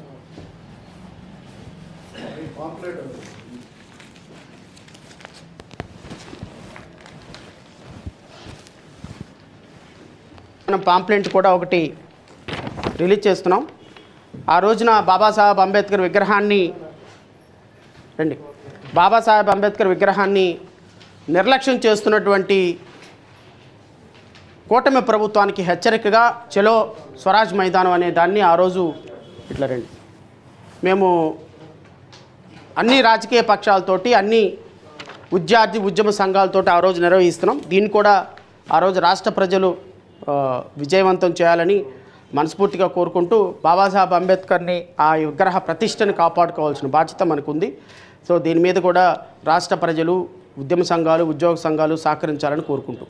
మనం పాంప్లెంట్ కూడా ఒకటి రిలీజ్ చేస్తున్నాం. ఆ రోజున బాబాసాహెబ్ అంబేద్కర్ విగ్రహాన్ని నిర్లక్ష్యం చేస్తున్నటువంటి కూటమి ప్రభుత్వానికి హెచ్చరికగా చలో స్వరాజ్ మైదానం అనే దాన్ని ఆ రోజు ఇట్లా రండి, మేము అన్ని రాజకీయ పక్షాలతోటి అన్ని ఉద్యమ సంఘాలతోటి ఆ రోజు నిర్వహిస్తున్నాం. దీన్ని కూడా ఆ రోజు రాష్ట్ర ప్రజలు విజయవంతం చేయాలని మనస్ఫూర్తిగా కోరుకుంటూ బాబాసాహెబ్ అంబేద్కర్ని ఆ విగ్రహ ప్రతిష్టని కాపాడుకోవాల్సిన బాధ్యత మనకుంది. సో దీని మీద కూడా రాష్ట్ర ప్రజలు, ఉద్యమ సంఘాలు, ఉద్యోగ సంఘాలు సహకరించాలని కోరుకుంటూ